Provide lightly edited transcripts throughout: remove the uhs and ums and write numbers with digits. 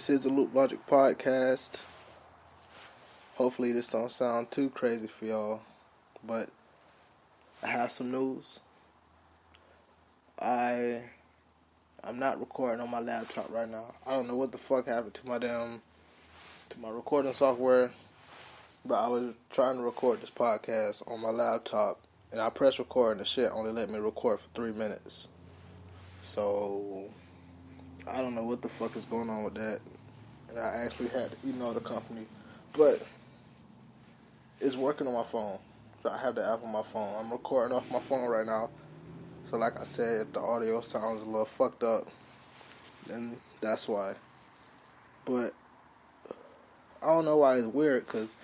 This is the Loop Logic Podcast. Hopefully this don't sound too crazy for y'all, but I have some news. I'm not recording on my laptop right now. I don't know what the fuck happened to my recording software, but I was trying to record this podcast on my laptop, and I pressed record and the shit only let me record for 3 minutes. So I don't know what the fuck is going on with that. And I actually had to email the company. But it's working on my phone. So I have the app on my phone. I'm recording off my phone right now. So like I said, if the audio sounds a little fucked up, then that's why. But I don't know why it's weird, because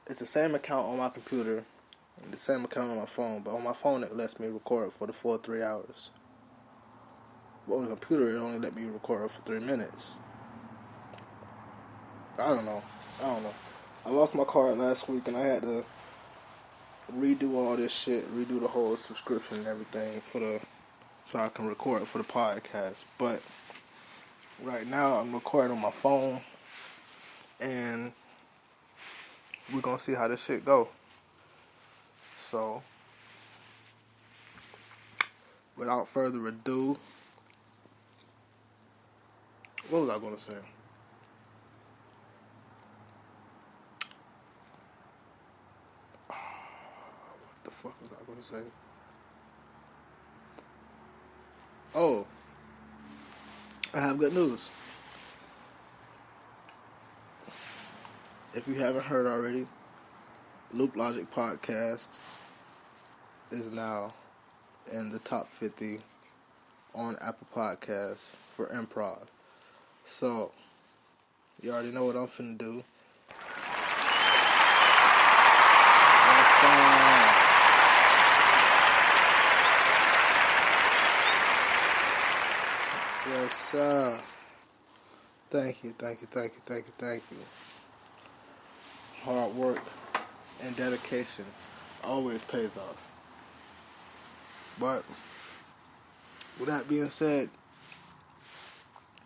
it's the same account on my computer and the same account on my phone. But on my phone it lets me record for the full 3 hours. But on the computer it only let me record for 3 minutes. I don't know. I lost my card last week and I had to redo all this shit, redo the whole subscription and everything so I can record for the podcast. But right now I'm recording on my phone and we're gonna see how this shit go. So without further ado, what was I gonna say? What the fuck was I gonna say? Oh, I have good news. If you haven't heard already, Loop Logic Podcast is now in the top 50 on Apple Podcasts for improv. So, you already know what I'm finna do. Yes, sir. Thank you. Hard work and dedication always pays off. But with that being said,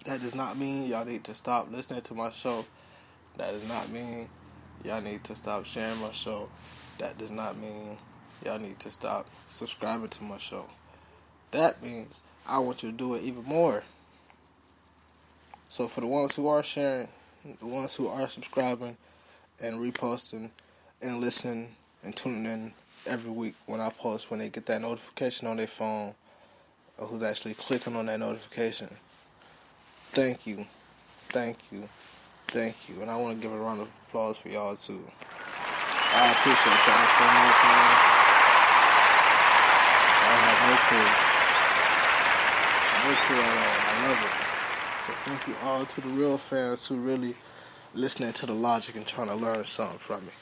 that does not mean y'all need to stop listening to my show. That does not mean y'all need to stop sharing my show. That does not mean y'all need to stop subscribing to my show. That means I want you to do it even more. So for the ones who are sharing, the ones who are subscribing and reposting and listening and tuning in every week when I post, when they get that notification on their phone, or who's actually clicking on that notification, thank you. And I want to give a round of applause for y'all too. I appreciate y'all so much, man. I have no clue at all. I love it. So thank you all to the real fans who really listening to the logic and trying to learn something from me.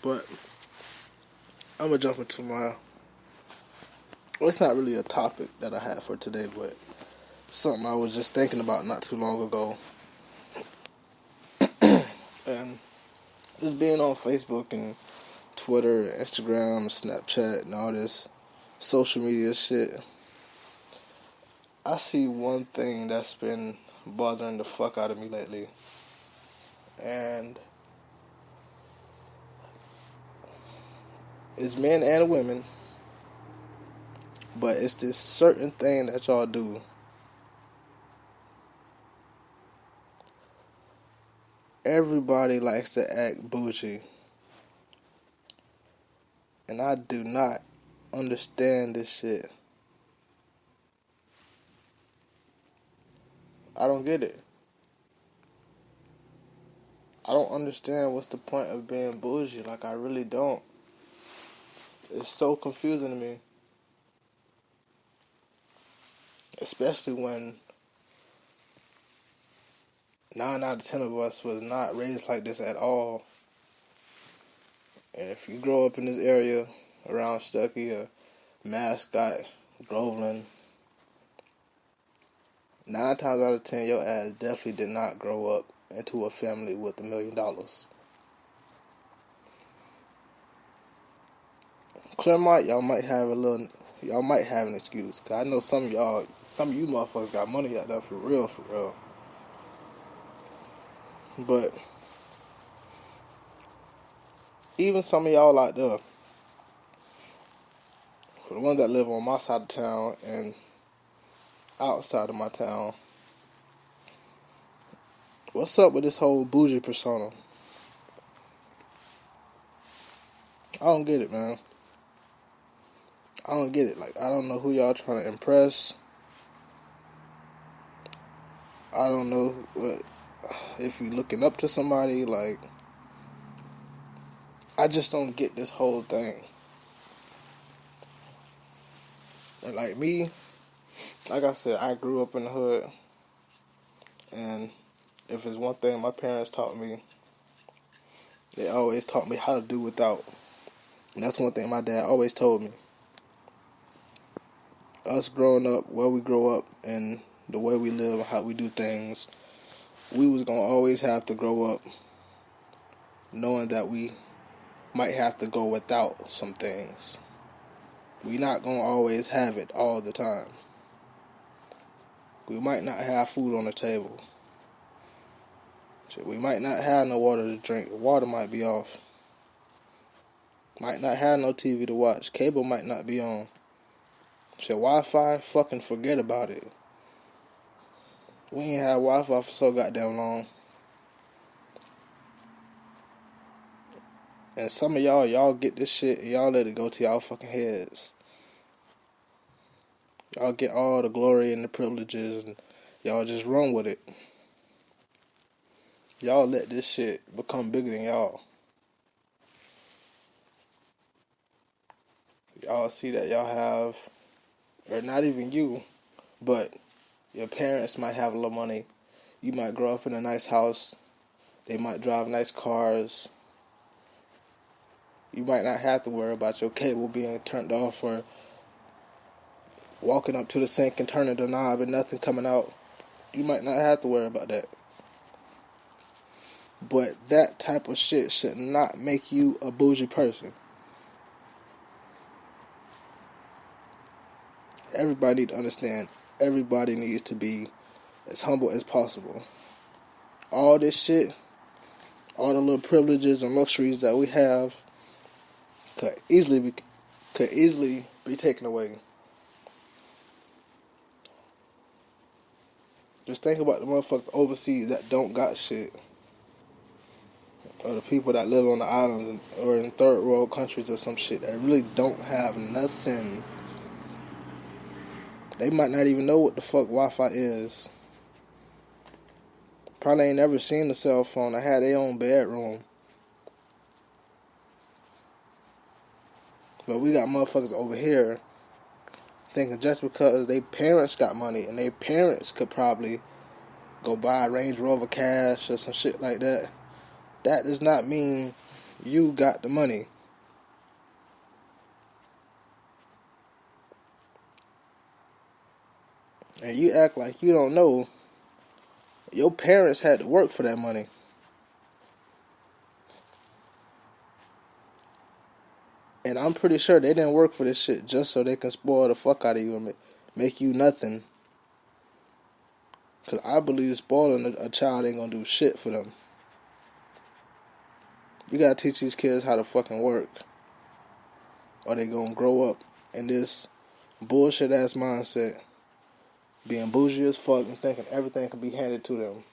But I'm going to jump into well, it's not really a topic that I have for today, but something I was just thinking about not too long ago. And just being on Facebook and Twitter, Instagram, Snapchat, and all this social media shit, I see one thing that's been bothering the fuck out of me lately. And it's men and women, but it's this certain thing that y'all do. Everybody likes to act bougie. And I do not understand this shit. I don't get it. I don't understand what's the point of being bougie. Like, I really don't. It's so confusing to me. Especially when 9 out of 10 of us was not raised like this at all. And if you grow up in this area around Stuckey or Mascot, Groveland, 9 times out of 10 your ass definitely did not grow up into a family with $1 million. Claremont, y'all might have an excuse. Cause I know some of you motherfuckers got money out there for real. But even some of y'all out there, for the ones that live on my side of town and outside of my town, what's up with this whole bougie persona? I don't get it, man. I don't get it. Like, I don't know who y'all trying to impress. I don't know if you looking up to somebody. Like, I just don't get this whole thing. And like me, like I said, I grew up in the hood. And if it's one thing my parents taught me, they always taught me how to do without. And that's one thing my dad always told me. Us growing up, where we grow up, and the way we live and how we do things, we was going to always have to grow up knowing that we might have to go without some things. We not going to always have it all the time. We might not have food on the table. We might not have no water to drink. The water might be off. Might not have no TV to watch. Cable might not be on. Shit, Wi-Fi, fucking forget about it. We ain't had Wi-Fi for so goddamn long. And some of y'all get this shit and y'all let it go to y'all fucking heads. Y'all get all the glory and the privileges and y'all just run with it. Y'all let this shit become bigger than y'all. Y'all see that y'all have, or not even you, but your parents might have a little money. You might grow up in a nice house. They might drive nice cars. You might not have to worry about your cable being turned off or walking up to the sink and turning the knob and nothing coming out. You might not have to worry about that. But that type of shit should not make you a bougie person. Everybody need to understand. Everybody needs to be as humble as possible. All this shit, all the little privileges and luxuries that we have could easily be taken away. Just think about the motherfuckers overseas that don't got shit. Or the people that live on the islands or in third world countries or some shit that really don't have nothing. They might not even know what the fuck Wi-Fi is. Probably ain't never seen a cell phone that had their own bedroom. But we got motherfuckers over here thinking just because their parents got money and their parents could probably go buy a Range Rover cash or some shit like that, that does not mean you got the money. And you act like you don't know. Your parents had to work for that money. And I'm pretty sure they didn't work for this shit just so they can spoil the fuck out of you and make you nothing. Because I believe spoiling a child ain't gonna do shit for them. You gotta teach these kids how to fucking work. Or they gonna grow up in this bullshit ass mindset. Being bougie as fuck and thinking everything can be handed to them.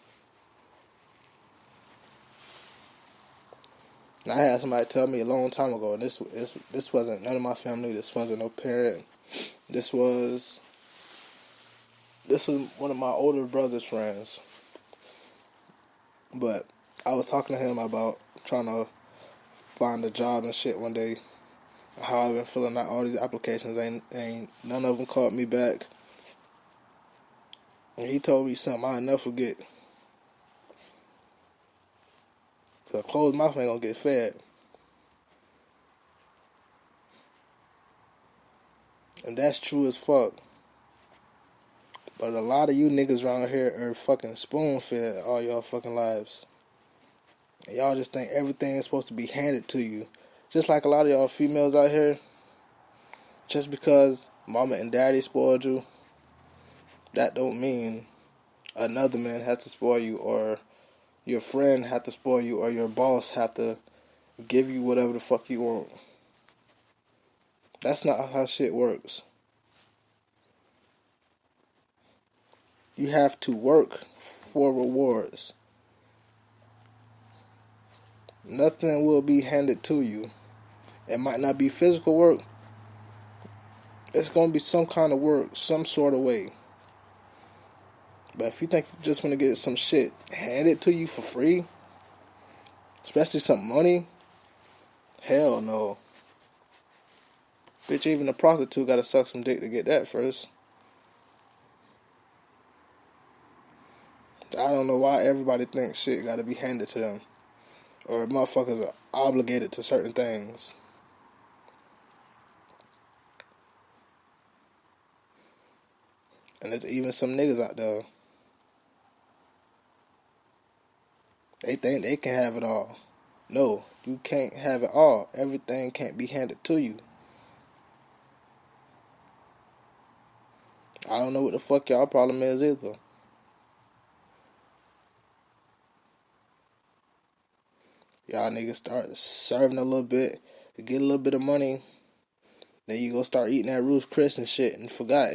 And I had somebody tell me a long time ago, and this wasn't none of my family, this wasn't no parent. This was one of my older brother's friends. But I was talking to him about trying to find a job and shit one day. How I've been filling out all these applications, ain't none of them called me back. And he told me something I'll never forget. So a closed mouth ain't gonna get fed. And that's true as fuck. But a lot of you niggas around here are fucking spoon fed all y'all fucking lives. And y'all just think everything is supposed to be handed to you. Just like a lot of y'all females out here, just because mama and daddy spoiled you, that don't mean another man has to spoil you or your friend have to spoil you or your boss have to give you whatever the fuck you want. That's not how shit works. You have to work for rewards. Nothing will be handed to you. It might not be physical work. It's going to be some kind of work, some sort of way. But if you think you just want to get some shit handed to you for free, especially some money, hell no. Bitch, even a prostitute got to suck some dick to get that first. I don't know why everybody thinks shit got to be handed to them. Or motherfuckers are obligated to certain things. And there's even some niggas out there. They think they can have it all. No, you can't have it all. Everything can't be handed to you. I don't know what the fuck y'all problem is either. Y'all niggas start serving a little bit, get a little bit of money, then you go start eating that Ruth's Chris and shit and forgot.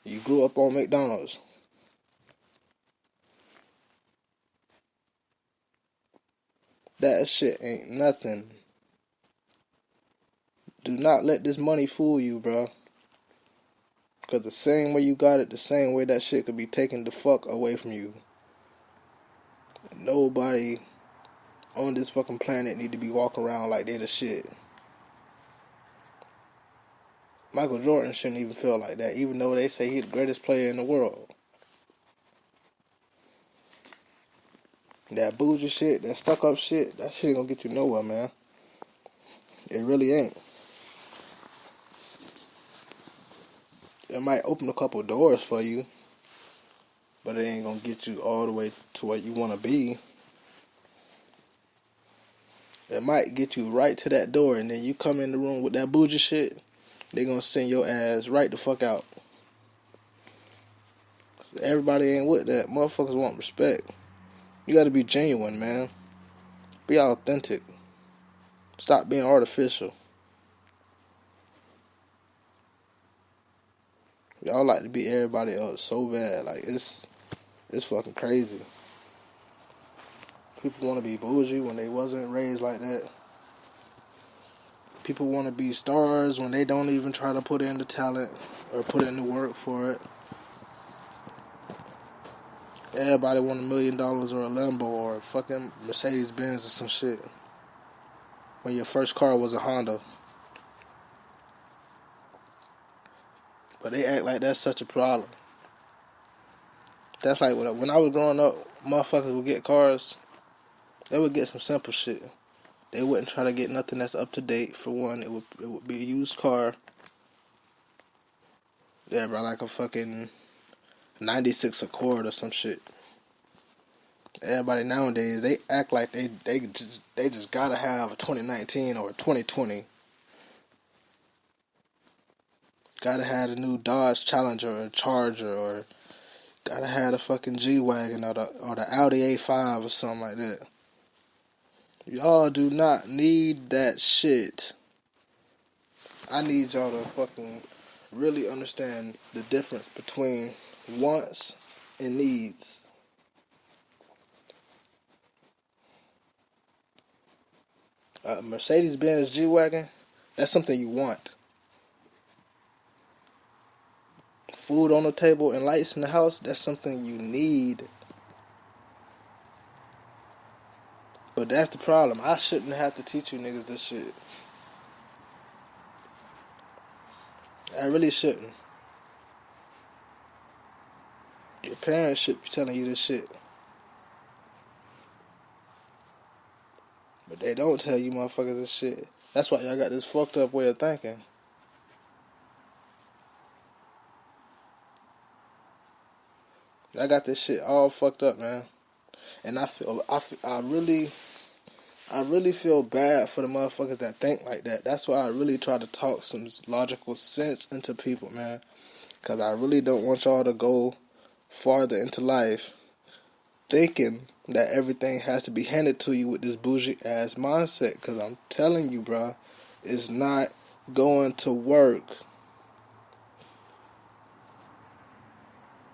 You grew up on McDonald's. That shit ain't nothing. Do not let this money fool you, bro. Because the same way you got it, the same way that shit could be taken the fuck away from you. Nobody on this fucking planet need to be walking around like they the shit. Michael Jordan shouldn't even feel like that, even though they say he's the greatest player in the world. That bougie shit, that stuck up shit, that shit ain't gonna get you nowhere, man. It really ain't. It might open a couple doors for you, but it ain't gonna get you all the way to where you wanna be. It might get you right to that door, and then you come in the room with that bougie shit, they gonna send your ass right the fuck out. Everybody ain't with that. Motherfuckers want respect. You gotta be genuine, man. Be authentic. Stop being artificial. Y'all like to be everybody else so bad. Like, it's fucking crazy. People want to be bougie when they wasn't raised like that. People want to be stars when they don't even try to put in the talent or put in the work for it. Everybody want $1 million or a Lambo or a fucking Mercedes Benz or some shit. When your first car was a Honda. But they act like that's such a problem. That's like when I was growing up, motherfuckers would get cars. They would get some simple shit. They wouldn't try to get nothing that's up to date. For one, it would be a used car. Yeah, bro, like a fucking 96 Accord or some shit. Everybody nowadays, they act like they just gotta have a 2019 or a 2020. Gotta have a new Dodge Challenger or Charger, or gotta have a fucking G-Wagon or the Audi A5 or something like that. Y'all do not need that shit. I need y'all to fucking really understand the difference between wants and needs. A Mercedes-Benz G-Wagon, that's something you want. Food on the table and lights in the house, that's something you need. But that's the problem. I shouldn't have to teach you niggas this shit. I really shouldn't. Your parents should be telling you this shit. But they don't tell you motherfuckers this shit. That's why y'all got this fucked up way of thinking. I got this shit all fucked up, man. And I really feel bad for the motherfuckers that think like that. That's why I really try to talk some logical sense into people, man. Because I really don't want y'all to go farther into life thinking that everything has to be handed to you with this bougie ass mindset. Because I'm telling you, bro, it's not going to work.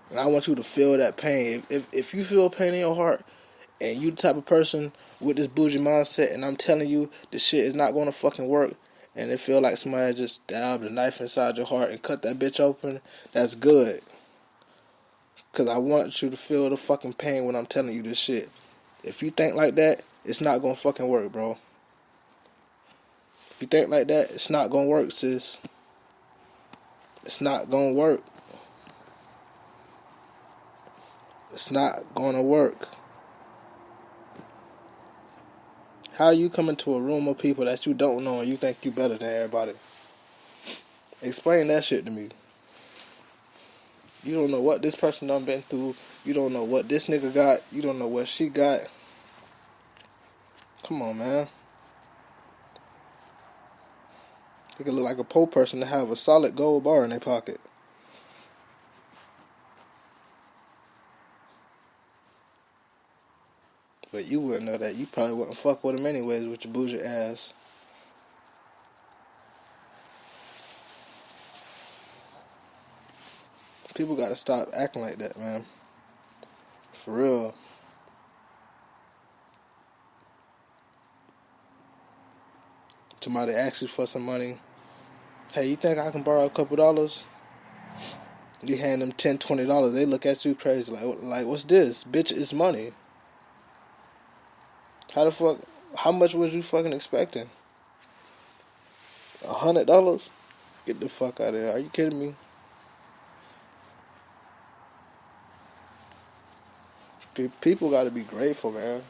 And I want you to feel that pain. If you feel pain in your heart, and you the type of person with this bougie mindset, and I'm telling you this shit is not going to fucking work, and it feel like somebody just stabbed a knife inside your heart and cut that bitch open, that's good. Because I want you to feel the fucking pain when I'm telling you this shit. If you think like that, it's not going to fucking work, bro. If you think like that, it's not going to work, sis. It's not going to work. It's not going to work. How you come into a room of people that you don't know and you think you better than everybody? Explain that shit to me. You don't know what this person done been through. You don't know what this nigga got. You don't know what she got. Come on, man. They could look like a poor person to have a solid gold bar in their pocket. But you wouldn't know that. You probably wouldn't fuck with them anyways with your bougie ass. People gotta stop acting like that, man. For real. Somebody asks you for some money. Hey, you think I can borrow a couple dollars? You hand them $10, $20. They look at you crazy. Like what's this? Bitch, it's money. How much was you fucking expecting? $100? Get the fuck out of here. Are you kidding me? People gotta be grateful, man.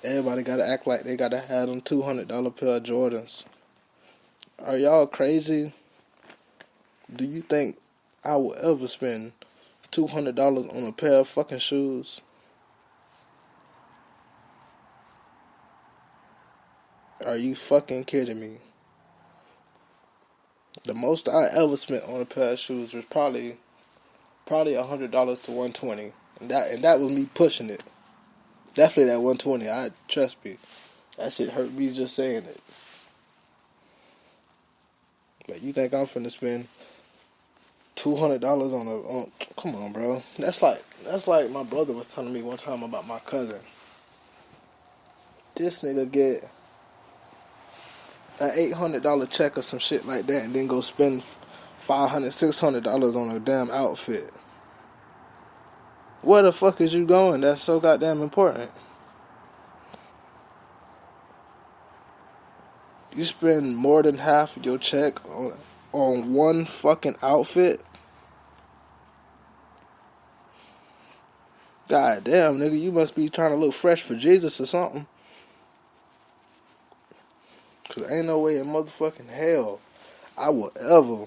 Everybody gotta act like they gotta have them $200 pair of Jordans. Are y'all crazy? Do you think I will ever spend $200 on a pair of fucking shoes? Are you fucking kidding me? The most I ever spent on a pair of shoes was probably $100 to $120, and that was me pushing it. Definitely that $120. Trust me, that shit hurt me just saying it. But you think I'm finna spend $200 on? Come on, bro. That's like my brother was telling me one time about my cousin. This nigga get an $800 check or some shit like that, and then go spend $500, $600 on a damn outfit. Where the fuck is you going? That's so goddamn important. You spend more than half of your check on one fucking outfit? God damn, nigga, you must be trying to look fresh for Jesus or something. Cause ain't no way in motherfucking hell I will ever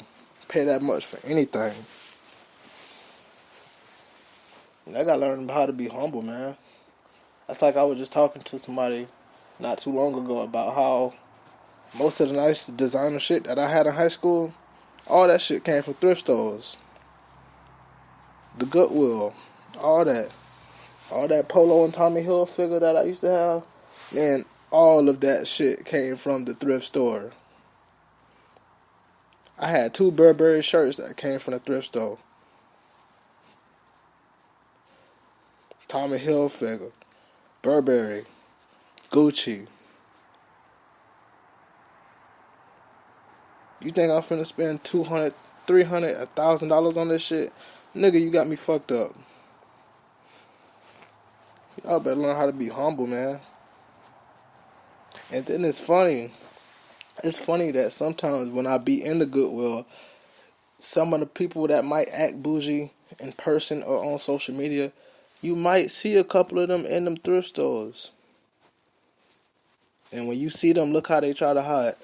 pay that much for anything. And I gotta learn how to be humble, man. That's like I was just talking to somebody not too long ago about how most of the nice designer shit that I had in high school, all that shit came from thrift stores. The Goodwill, all that. All that Polo and Tommy Hilfiger that I used to have, man, all of that shit came from the thrift store. I had 2 Burberry shirts that came from the thrift store. Tommy Hilfiger, Burberry, Gucci. You think I'm finna spend $200, $300, $1,000 on this shit? Nigga, you got me fucked up. Y'all better learn how to be humble, man. And then it's funny. It's funny that sometimes when I be in the Goodwill, some of the people that might act bougie in person or on social media, you might see a couple of them in them thrift stores. And when you see them, look how they try to hide.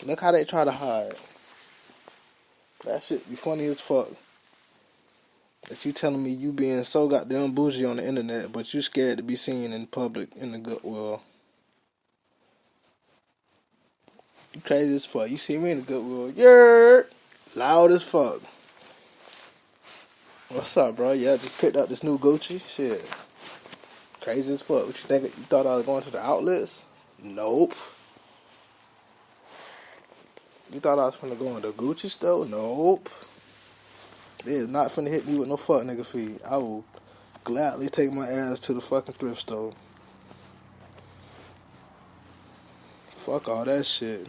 Look how they try to hide. That shit be funny as fuck. That you telling me you being so goddamn bougie on the internet, but you scared to be seen in public in the Goodwill. You crazy as fuck. You see me in the Goodwill, you're loud as fuck. What's up, bro? Yeah, I just picked up this new Gucci. Shit. Crazy as fuck. What you think? You thought I was going to the outlets? Nope. You thought I was finna go in the Gucci store? Nope. They is not finna hit me with no fuck nigga fee. I will gladly take my ass to the fucking thrift store. Fuck all that shit.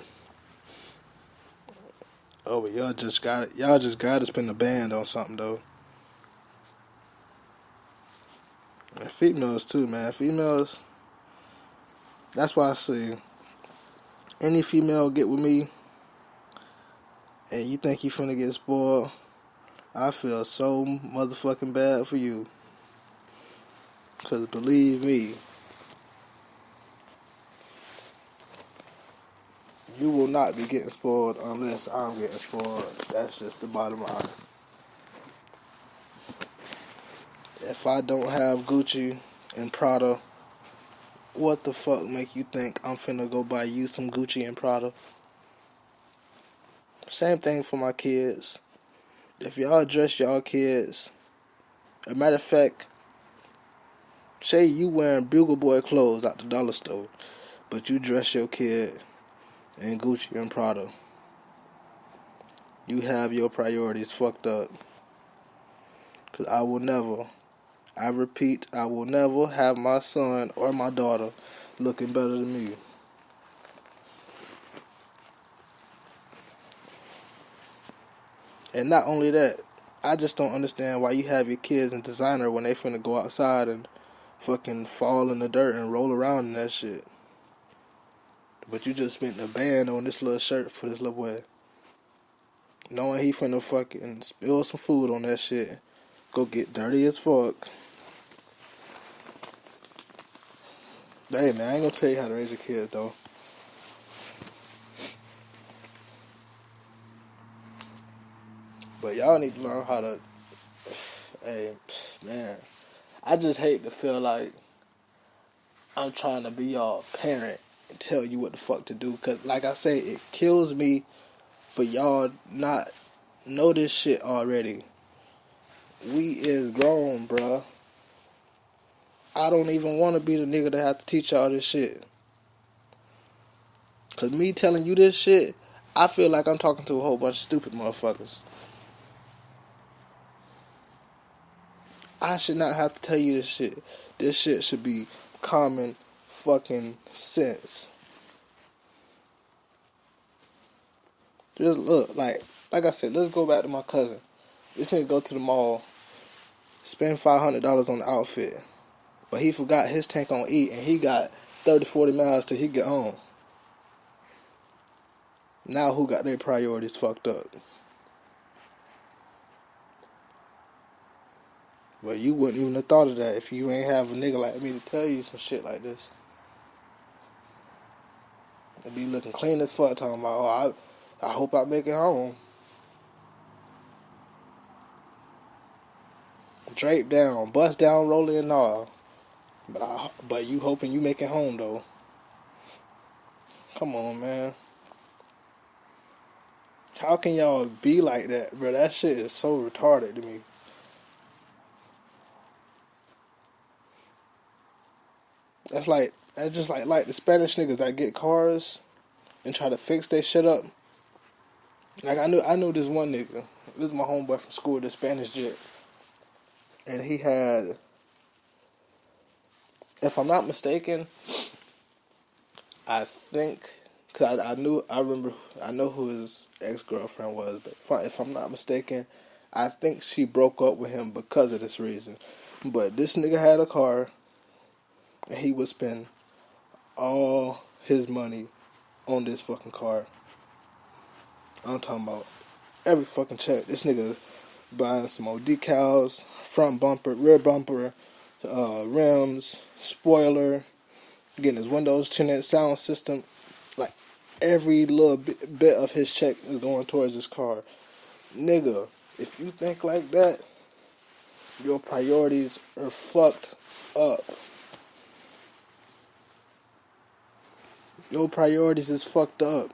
Oh, but y'all just got it. Y'all just got to spend a band on something though. And females too, man. Females. That's why I say any female get with me, and you think you finna get spoiled, I feel so motherfucking bad for you. Cause believe me, you will not be getting spoiled unless I'm getting spoiled. That's just the bottom line. If I don't have Gucci and Prada, what the fuck make you think I'm finna go buy you some Gucci and Prada? Same thing for my kids. If y'all dress y'all kids, a matter of fact, say you wearing Bugle Boy clothes out the dollar store, but you dress your kid in Gucci and Prada, you have your priorities fucked up. Cause I repeat, I will never have my son or my daughter looking better than me. And not only that, I just don't understand why you have your kids in designer when they finna go outside and fucking fall in the dirt and roll around in that shit. But you just spent a band on this little shirt for this little boy, knowing he finna fucking spill some food on that shit, go get dirty as fuck. Hey man, I ain't gonna tell you how to raise your kids though. But y'all need to learn how to. Hey, man, I just hate to feel like I'm trying to be y'all parent and tell you what the fuck to do. Cause like I say, it kills me for y'all not know this shit already. We is grown, bruh. I don't even want to be the nigga that have to teach y'all this shit. Cause me telling you this shit, I feel like I'm talking to a whole bunch of stupid motherfuckers. I should not have to tell you this shit. This shit should be common fucking sense. Just look, like I said, let's go back to my cousin. This nigga go to the mall, spend $500 on the outfit, but he forgot his tank on E, and he got 30, 40 miles till he get home. Now who got their priorities fucked up? Well, you wouldn't even have thought of that if you ain't have a nigga like me to tell you some shit like this. And be looking clean as fuck, talking about, oh, I hope I make it home. Drape down, bust down, rolling and all. But you hoping you make it home though. Come on, man. How can y'all be like that, bro? That shit is so retarded to me. That's just like the Spanish niggas that get cars and try to fix their shit up. Like I knew this one nigga. This is my homeboy from school, the Spanish jet, and he had, if I'm not mistaken, I think, cause I know who his ex-girlfriend was, but if I'm not mistaken, I think she broke up with him because of this reason. But this nigga had a car, and he would spend all his money on this fucking car. I'm talking about every fucking check. This nigga buying some more decals, front bumper, rear bumper, rims, spoiler, getting his windows tinted, sound system. Like every little bit of his check is going towards this car. Nigga, if you think like that, your priorities are fucked up. Your priorities is fucked up.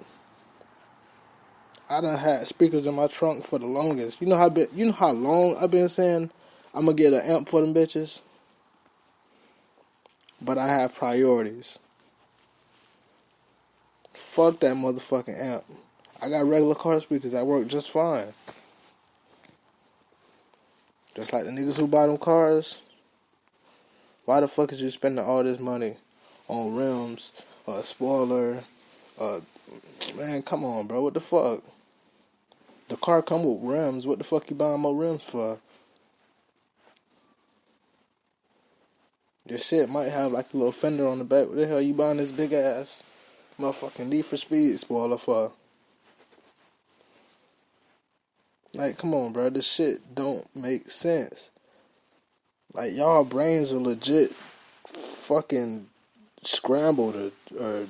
I done had speakers in my trunk for the longest. You know how long I've been saying I'm gonna get an amp for them bitches? But I have priorities. Fuck that motherfucking amp. I got regular car speakers that work just fine. Just like the niggas who buy them cars. Why the fuck is you spending all this money on rims, a spoiler, man, come on, bro, what the fuck? The car come with rims, what the fuck you buying more rims for? Your shit might have like a little fender on the back. What the hell you buying this big ass motherfucking Need for Speed spoiler for? Like, come on, bro, this shit don't make sense. Like, y'all brains are legit fucking scrambled or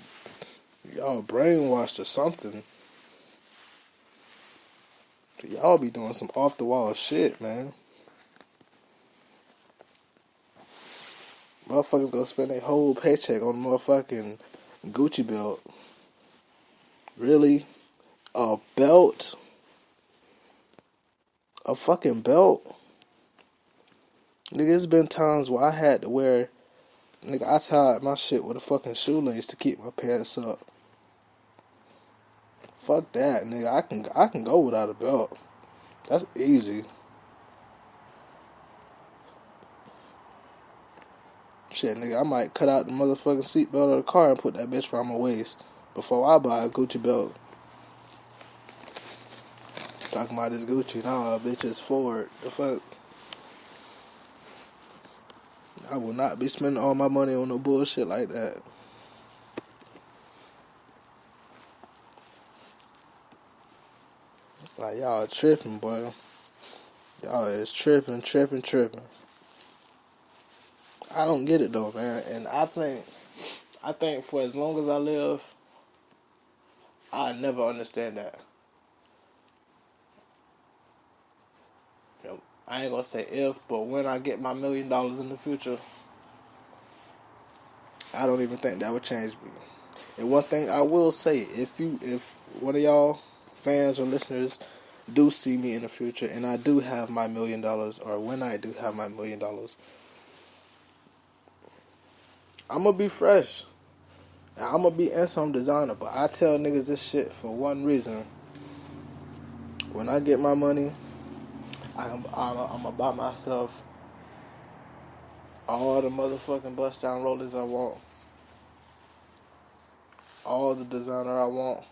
y'all brainwashed or something. Y'all be doing some off the wall shit, man. Motherfuckers gonna spend their whole paycheck on a motherfucking Gucci belt. Really? A belt? A fucking belt? Nigga, it's been times where I had to wear... Nigga, I tied my shit with a fucking shoelace to keep my pants up. Fuck that, nigga. I can go without a belt. That's easy. Shit, nigga, I might cut out the motherfucking seatbelt of the car and put that bitch around my waist before I buy a Gucci belt. Talking about this Gucci, nah, bitch, it's Ford. The fuck? I will not be spending all my money on no bullshit like that. Like, y'all tripping, boy. Y'all is tripping. I don't get it though, man. And I think for as long as I live, I never understand that. You know, I ain't gonna say if, but when I get my $1 million in the future, I don't even think that would change me. And one thing I will say, if one of y'all fans or listeners do see me in the future and I do have my $1 million, or when I do have my $1 million, I'm gonna be fresh. I'm gonna be in some designer, but I tell niggas this shit for one reason. When I get my money, I'm gonna buy myself all the motherfucking bust down rollers I want, all the designer I want,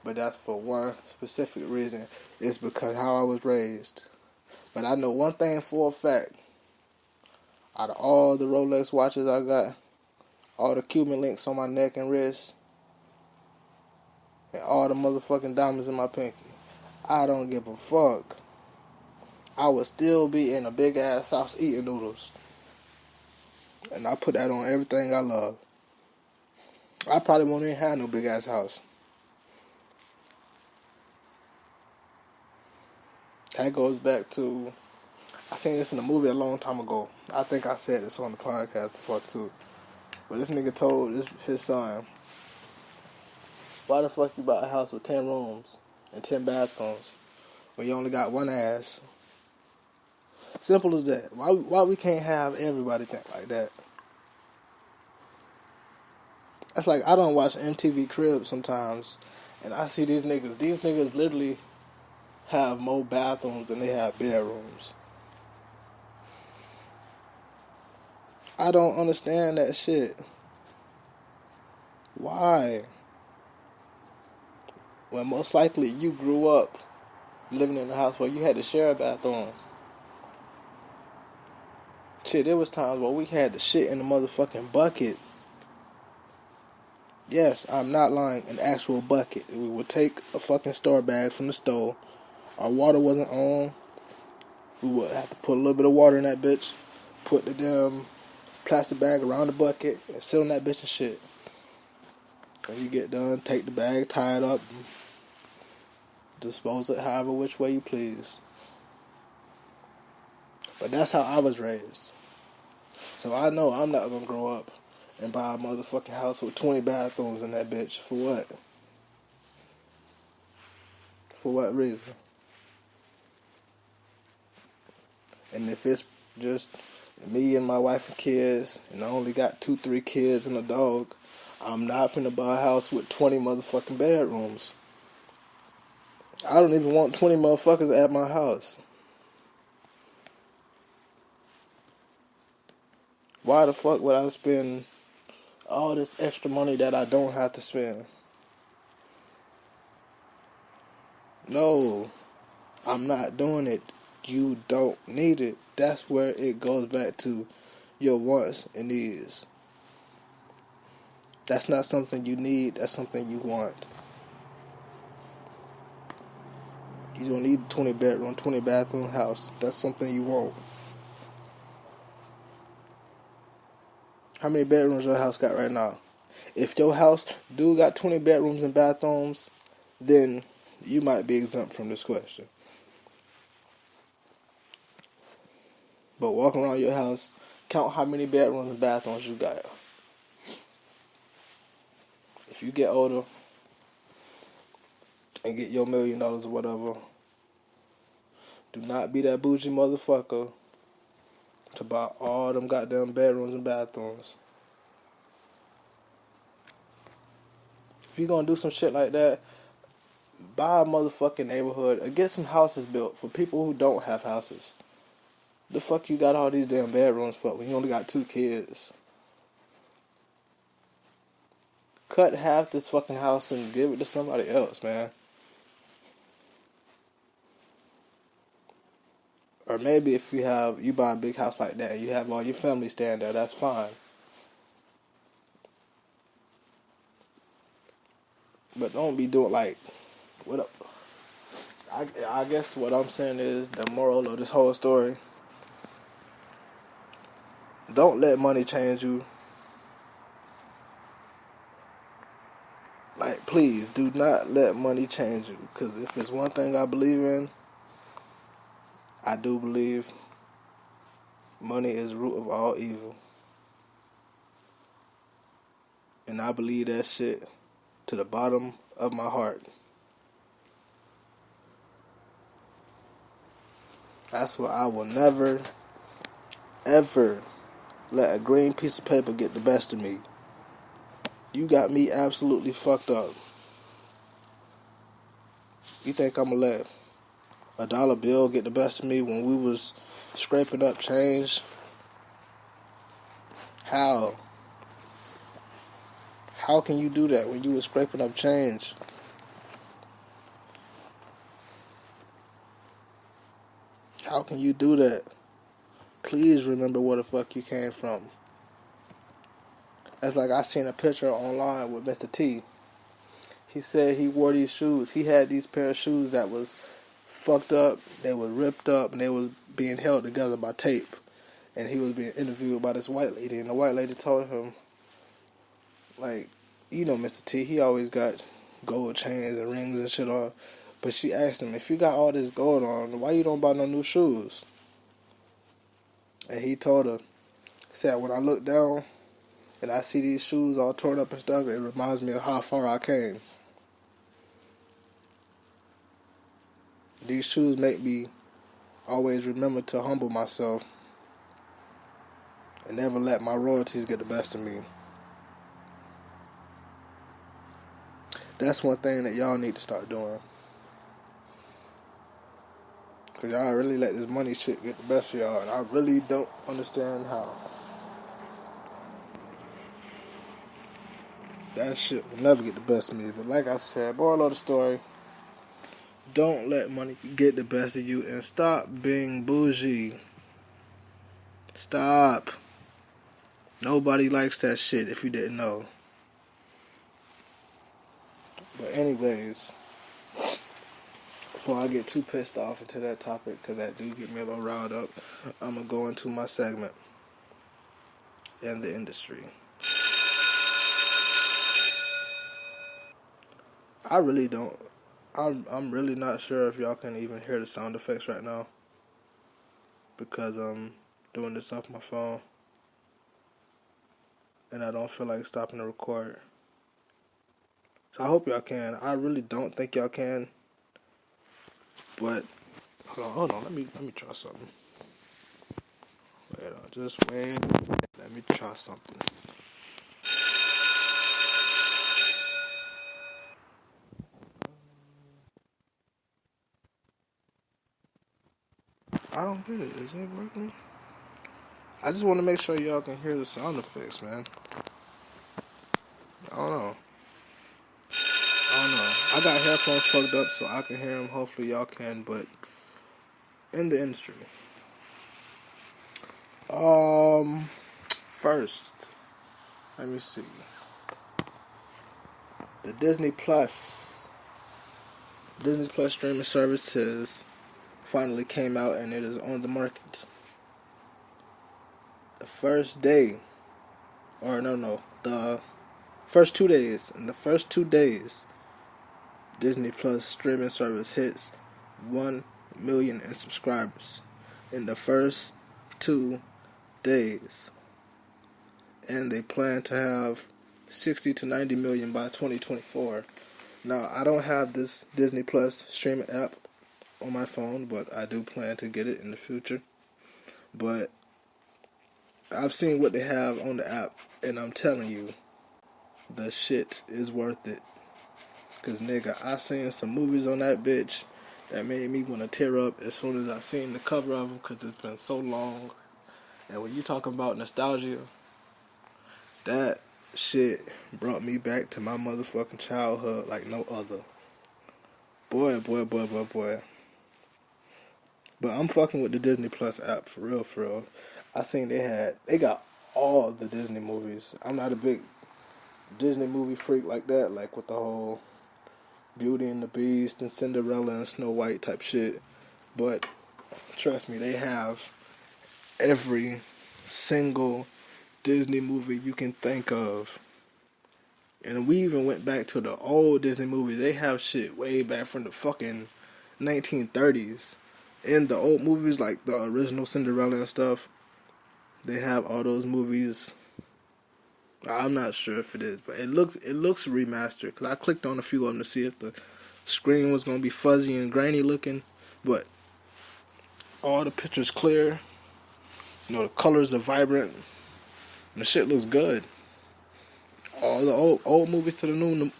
but that's for one specific reason. It's because how I was raised. But I know one thing for a fact. Out of all the Rolex watches I got, all the Cuban links on my neck and wrist, and all the motherfucking diamonds in my pinky, I don't give a fuck. I would still be in a big ass house eating noodles. And I put that on everything I love. I probably won't even have no big ass house. That goes back to, I seen this in a movie a long time ago. I think I said this on the podcast before too. But this nigga told his son, why the fuck you buy a house with 10 rooms and 10 bathrooms when you only got one ass? Simple as that. Why we can't have everybody think like that? That's like, I don't watch MTV Cribs sometimes, and I see these niggas. These niggas literally have more bathrooms than they have bedrooms. I don't understand that shit. Why? When most likely you grew up living in a house where you had to share a bathroom. Shit, there was times where we had to shit in a motherfucking bucket. Yes, I'm not lying, an actual bucket. We would take a fucking store bag from the store. Our water wasn't on. We would have to put a little bit of water in that bitch, put the damn plastic bag around the bucket, and sit on that bitch and shit. When you get done, take the bag, tie it up, and dispose it however which way you please. But that's how I was raised. So I know I'm not gonna grow up and buy a motherfucking house with 20 bathrooms in that bitch. For what? For what reason? And if it's just me and my wife and kids, and I only got 2-3 kids and a dog, I'm not finna buy a house with 20 motherfucking bedrooms. I don't even want 20 motherfuckers at my house. Why the fuck would I spend all this extra money that I don't have to spend? No, I'm not doing it. You don't need it. That's where it goes back to your wants and needs. That's not something you need. That's something you want. You don't need a 20 bedroom, 20 bathroom house. That's something you want. How many bedrooms your house got right now? If your house do got 20 bedrooms and bathrooms, then you might be exempt from this question. But walk around your house, count how many bedrooms and bathrooms you got. If you get older and get your $1 million or whatever, do not be that bougie motherfucker to buy all them goddamn bedrooms and bathrooms. If you're gonna do some shit like that, buy a motherfucking neighborhood or get some houses built for people who don't have houses. The fuck you got all these damn bedrooms for when you only got 2 kids? Cut half this fucking house and give it to somebody else, man. Or maybe if you buy a big house like that and you have all your family staying there, that's fine. But don't be doing like, what up? I guess what I'm saying is the moral of this whole story. Don't let money change you. Like, please, do not let money change you. Because if it's one thing I believe in, I do believe money is the root of all evil. And I believe that shit to the bottom of my heart. That's why I will never, ever let a green piece of paper get the best of me. You got me absolutely fucked up. You think I'm gonna let a dollar bill get the best of me when we was scraping up change? How? How can you do that when you was scraping up change? How can you do that? Please remember where the fuck you came from. That's like I seen a picture online with Mr. T. He said he wore these shoes. He had these pair of shoes that was fucked up, they were ripped up, and they was being held together by tape. And he was being interviewed by this white lady, and the white lady told him, like, you know Mr. T, he always got gold chains and rings and shit on. But she asked him, if you got all this gold on, why you don't buy no new shoes? And he told her, said, when I look down and I see these shoes all torn up and stuff, it reminds me of how far I came. These shoes make me always remember to humble myself and never let my royalties get the best of me. That's one thing that y'all need to start doing. Because y'all really let this money shit get the best of y'all, and I really don't understand how. That shit will never get the best of me. But like I said, moral of the story, don't let money get the best of you and stop being bougie. Stop. Nobody likes that shit if you didn't know. But anyways, before I get too pissed off into that topic, because that do get me a little riled up, I'm going to go into my segment in the industry. I really don't. I'm really not sure if y'all can even hear the sound effects right now, because I'm doing this off my phone and I don't feel like stopping to record. So I hope y'all can. I really don't think y'all can, But hold on, let me try something. Wait on, just wait. Let me try something. I don't get it. Is it working? I just want to make sure y'all can hear the sound effects, man. I don't know. I got headphones plugged up so I can hear them. Hopefully y'all can, but in the industry. First, let me see. The Disney Plus streaming services finally came out and it is on the market. The first day, the first 2 days. In the first 2 days, Disney Plus streaming service hits 1 million in subscribers. In the first 2 days. And they plan to have 60 to 90 million by 2024. Now, I don't have this Disney Plus streaming app on my phone, but I do plan to get it in the future. But I've seen what they have on the app, and I'm telling you, the shit is worth it. Cause nigga, I seen some movies on that bitch that made me want to tear up as soon as I seen the cover of them, cause it's been so long. And when you talking about nostalgia, that shit brought me back to my motherfucking childhood like no other. Boy. But I'm fucking with the Disney Plus app for real. I seen they got all the Disney movies. I'm not a big Disney movie freak like that, like with the whole Beauty and the Beast and Cinderella and Snow White type shit. But trust me, they have every single Disney movie you can think of. And we even went back to the old Disney movies. They have shit way back from the fucking 1930s. In the old movies, like the original Cinderella and stuff, they have all those movies. I'm not sure if it is, but it looks remastered. Cause I clicked on a few of them to see if the screen was gonna be fuzzy and grainy looking, but all the pictures clear. You know, the colors are vibrant, and the shit looks good. All the old movies to the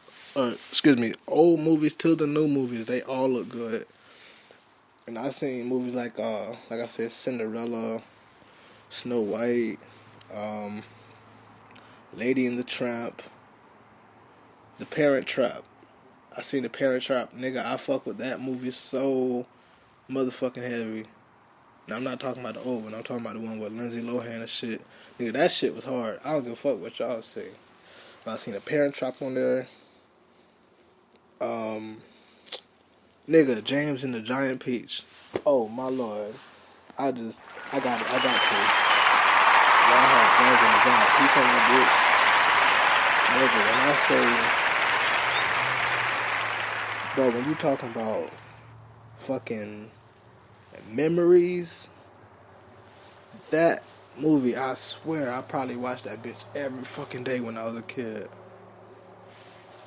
old movies to the new movies, they all look good. And I seen movies like I said, Cinderella, Snow White, Lady and the Tramp, The Parent Trap. I seen The Parent Trap, nigga. I fuck with that movie so motherfucking heavy. Now I'm not talking about the old one. I'm talking about the one with Lindsay Lohan and shit. Nigga, that shit was hard. I don't give a fuck what y'all say. But I seen The Parent Trap on there. Nigga, James and the Giant Peach. Oh my lord. I got to. Y'all had James and the Giant Peach on that bitch. Nigga, when I say, bro, when you talking about fucking memories, that movie, I swear, I probably watched that bitch every fucking day when I was a kid.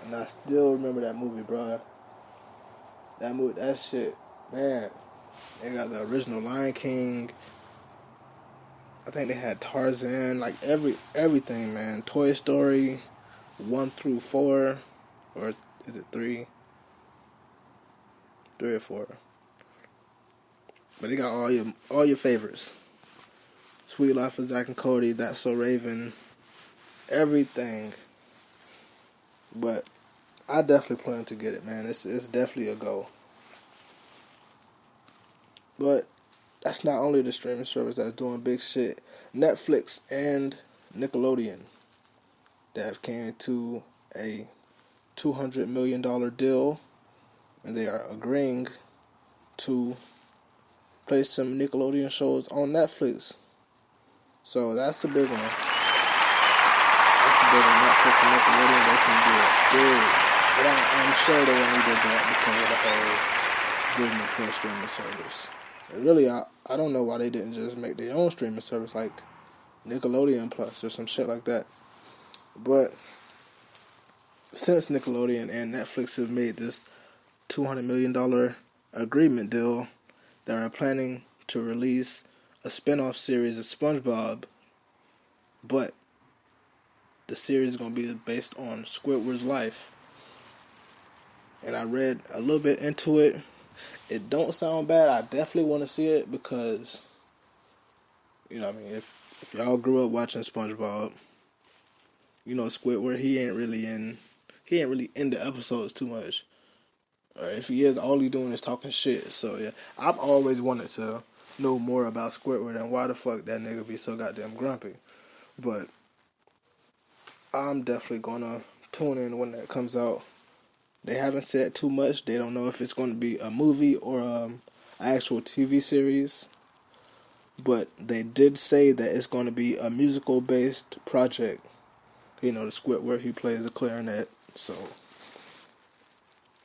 And I still remember that movie, bro. That shit, man. They got the original Lion King. I think they had Tarzan, like everything, man. Toy Story 1 through 4, or is it 3? 3 or 4. But they got all your favorites. Sweet Life of Zack and Cody, That's So Raven, everything. But I definitely plan to get it, man. It's definitely a go. But that's not only the streaming service that's doing big shit. Netflix and Nickelodeon, that have came to a $200 million deal, and they are agreeing to place some Nickelodeon shows on Netflix. So that's a big one. Netflix and Nickelodeon, they can do it big. But I'm sure they only did that because of the whole Disney Plus streaming service. And really, I don't know why they didn't just make their own streaming service like Nickelodeon Plus or some shit like that. But since Nickelodeon and Netflix have made this $200 million agreement deal, they are planning to release a spin-off series of SpongeBob, but the series is going to be based on Squidward's life. And I read a little bit into it. It don't sound bad. I definitely want to see it because, if y'all grew up watching SpongeBob, Squidward, he ain't really in the episodes too much. Or if he is, all he doing is talking shit. So yeah, I've always wanted to know more about Squidward and why the fuck that nigga be so goddamn grumpy. But I'm definitely gonna tune in when that comes out. They haven't said too much. They don't know if it's going to be a movie or an actual TV series. But they did say that it's going to be a musical-based project. The Squidward, he plays the clarinet. So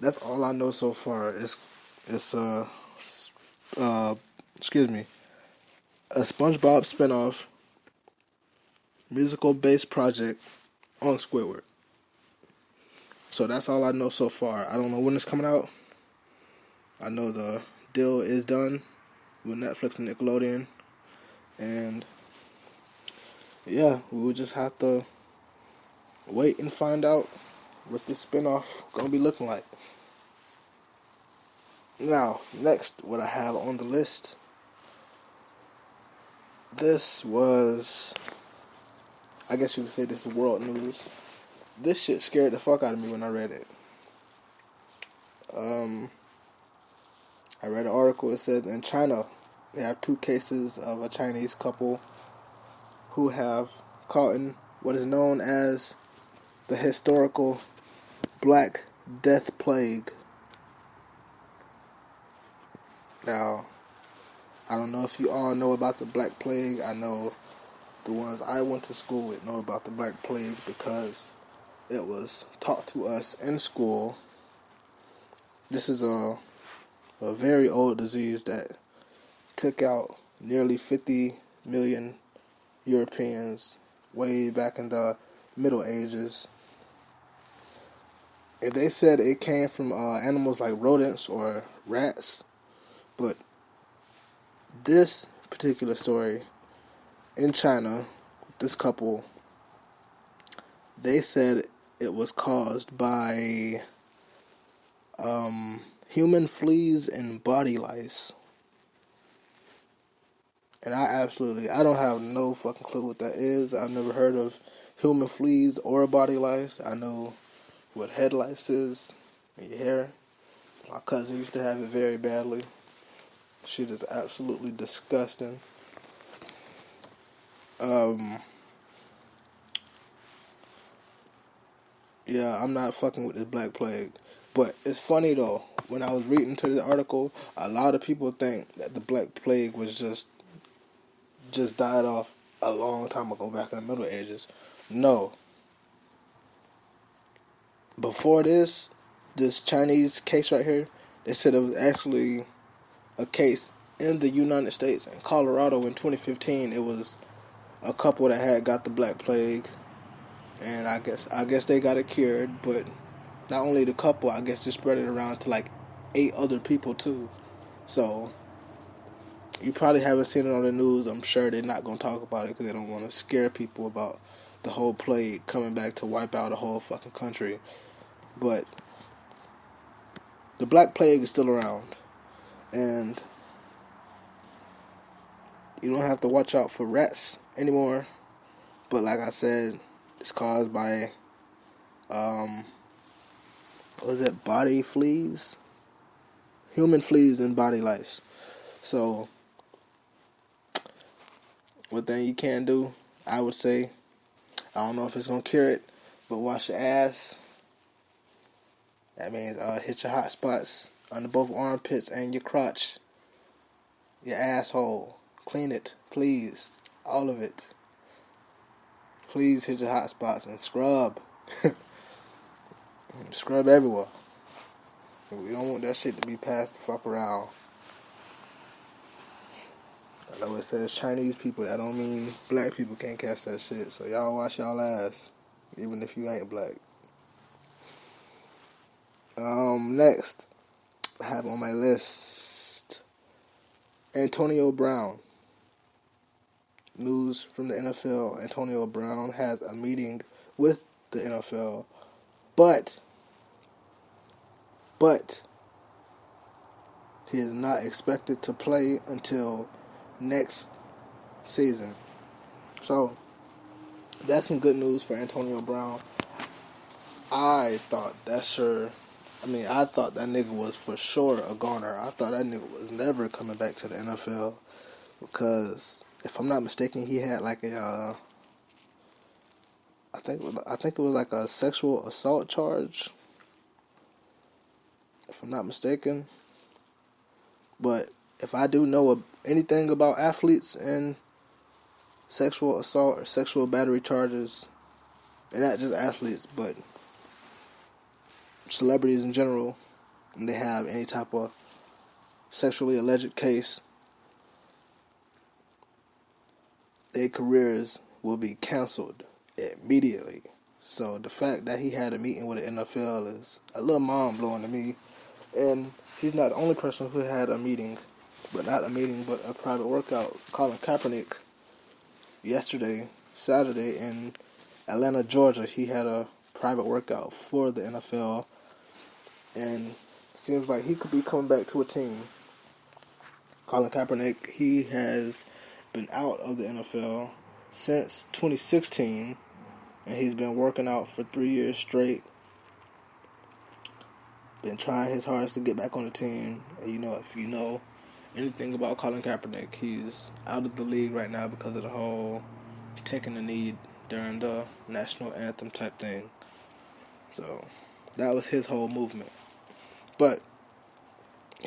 that's all I know so far. It's a SpongeBob spinoff musical-based project on Squidward. So that's all I know so far. I don't know when it's coming out. I know the deal is done with Netflix and Nickelodeon. And yeah, we will just have to wait and find out what this spinoff gonna be looking like. Now, next, what I have on the list. This was, I guess you could say this is world news. This shit scared the fuck out of me when I read it. I read an article. It said in China, they have 2 cases of a Chinese couple who have caught in what is known as the historical Black Death Plague. Now, I don't know if you all know about the Black Plague. I know the ones I went to school with know about the Black Plague because it was taught to us in school. This is a very old disease that took out nearly 50 million Europeans way back in the Middle Ages. And they said it came from animals like rodents or rats. But this particular story in China, this couple, they said it was caused by human fleas and body lice. And I don't have no fucking clue what that is. I've never heard of human fleas or body lice. I know what head lice is in your hair. My cousin used to have it very badly. Shit is absolutely disgusting. Yeah, I'm not fucking with this Black Plague. But it's funny though, when I was reading to the article, a lot of people think that the Black Plague was just died off a long time ago back in the Middle Ages. No. Before this Chinese case right here, they said it was actually a case in the United States. In Colorado in 2015, it was a couple that had got the Black Plague. And I guess they got it cured, but not only the couple, I guess they spread it around to like 8 other people too. So you probably haven't seen it on the news. I'm sure they're not going to talk about it because they don't want to scare people about the whole plague coming back to wipe out a whole fucking country. But the Black Plague is still around. And you don't have to watch out for rats anymore. But like I said, it's caused by, body fleas? Human fleas and body lice. So, one thing you can do, I would say, I don't know if it's going to cure it, but wash your ass. That means hit your hot spots under both armpits and your crotch. Your asshole. Clean it, please. All of it. Please hit your hot spots and scrub. Scrub everywhere. We don't want that shit to be passed the fuck around. I know it says Chinese people. That don't mean black people can't catch that shit. So y'all wash y'all ass, even if you ain't black. Next, I have on my list Antonio Brown. News from the NFL. Antonio Brown has a meeting with the NFL, but he is not expected to play until next season. So that's some good news for Antonio Brown. I thought that nigga was for sure a goner. I thought that nigga was never coming back to the NFL because if I'm not mistaken, he had like I think it was like a sexual assault charge, if I'm not mistaken. But if I do know anything about athletes and sexual assault or sexual battery charges, and not just athletes, but celebrities in general, and they have any type of sexually alleged case, their careers will be canceled immediately. So the fact that he had a meeting with the NFL is a little mind-blowing to me. And he's not the only person who had a meeting, but a private workout. Colin Kaepernick, yesterday, Saturday, in Atlanta, Georgia, he had a private workout for the NFL. And it seems like he could be coming back to a team. Colin Kaepernick, he has been out of the NFL since 2016, and he's been working out for 3 years straight. Been trying his hardest to get back on the team. And if you know anything about Colin Kaepernick, he's out of the league right now because of the whole taking the knee during the national anthem type thing. So that was his whole movement. But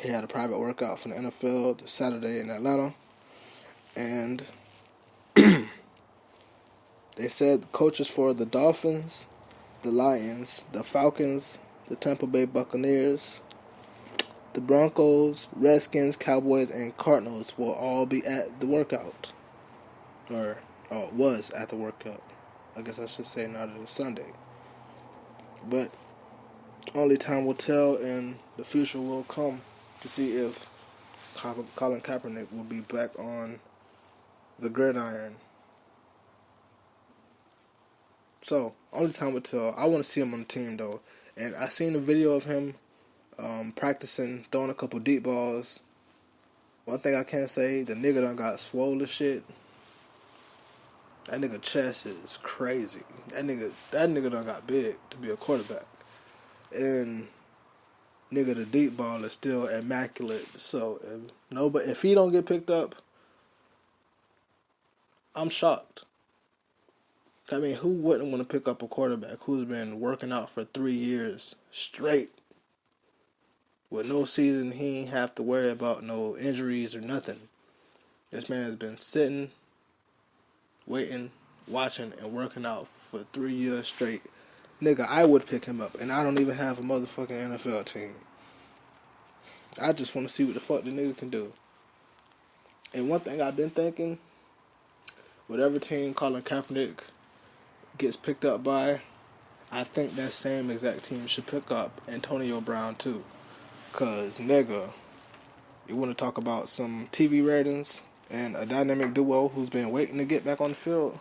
he had a private workout from the NFL this Saturday in Atlanta, and they said the coaches for the Dolphins, the Lions, the Falcons, the Tampa Bay Buccaneers, the Broncos, Redskins, Cowboys, and Cardinals will all be at the workout. Was at the workout. I guess I should say now that it's Sunday. But only time will tell, and the future will come to see if Colin Kaepernick will be back on the gridiron. So, only time will tell. I want to see him on the team, though. And I seen a video of him practicing, throwing a couple deep balls. One thing I can say, the nigga done got swole as shit. That nigga chest is crazy. That nigga done got big to be a quarterback. And nigga, the deep ball is still immaculate. So if he don't get picked up, I'm shocked. I mean, who wouldn't want to pick up a quarterback who's been working out for 3 years straight? With no season, he ain't have to worry about no injuries or nothing. This man has been sitting, waiting, watching, and working out for 3 years straight. Nigga, I would pick him up, and I don't even have a motherfucking NFL team. I just want to see what the fuck the nigga can do. And one thing I've been thinking, whatever team Colin Kaepernick gets picked up by, I think that same exact team should pick up Antonio Brown too. Cause nigga, you want to talk about some TV ratings and a dynamic duo who's been waiting to get back on the field?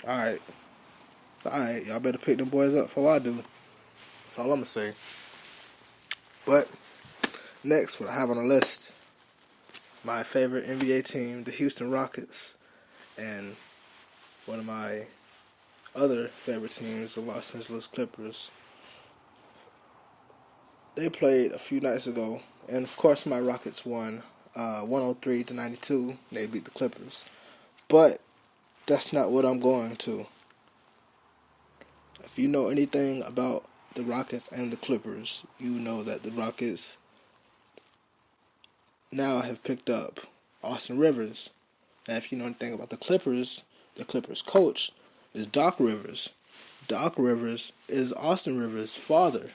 Alright, y'all better pick them boys up before I do. That's all I'm gonna say. But next, what I have on the list, my favorite NBA team, the Houston Rockets, and one of my other favorite teams, the Los Angeles Clippers. They played a few nights ago, and of course my Rockets won 103-92. They beat the Clippers. But that's not what I'm going to. If you know anything about the Rockets and the Clippers, you know that the Rockets now have picked up Austin Rivers. And if you know anything about the Clippers coach is Doc Rivers. Doc Rivers is Austin Rivers' father.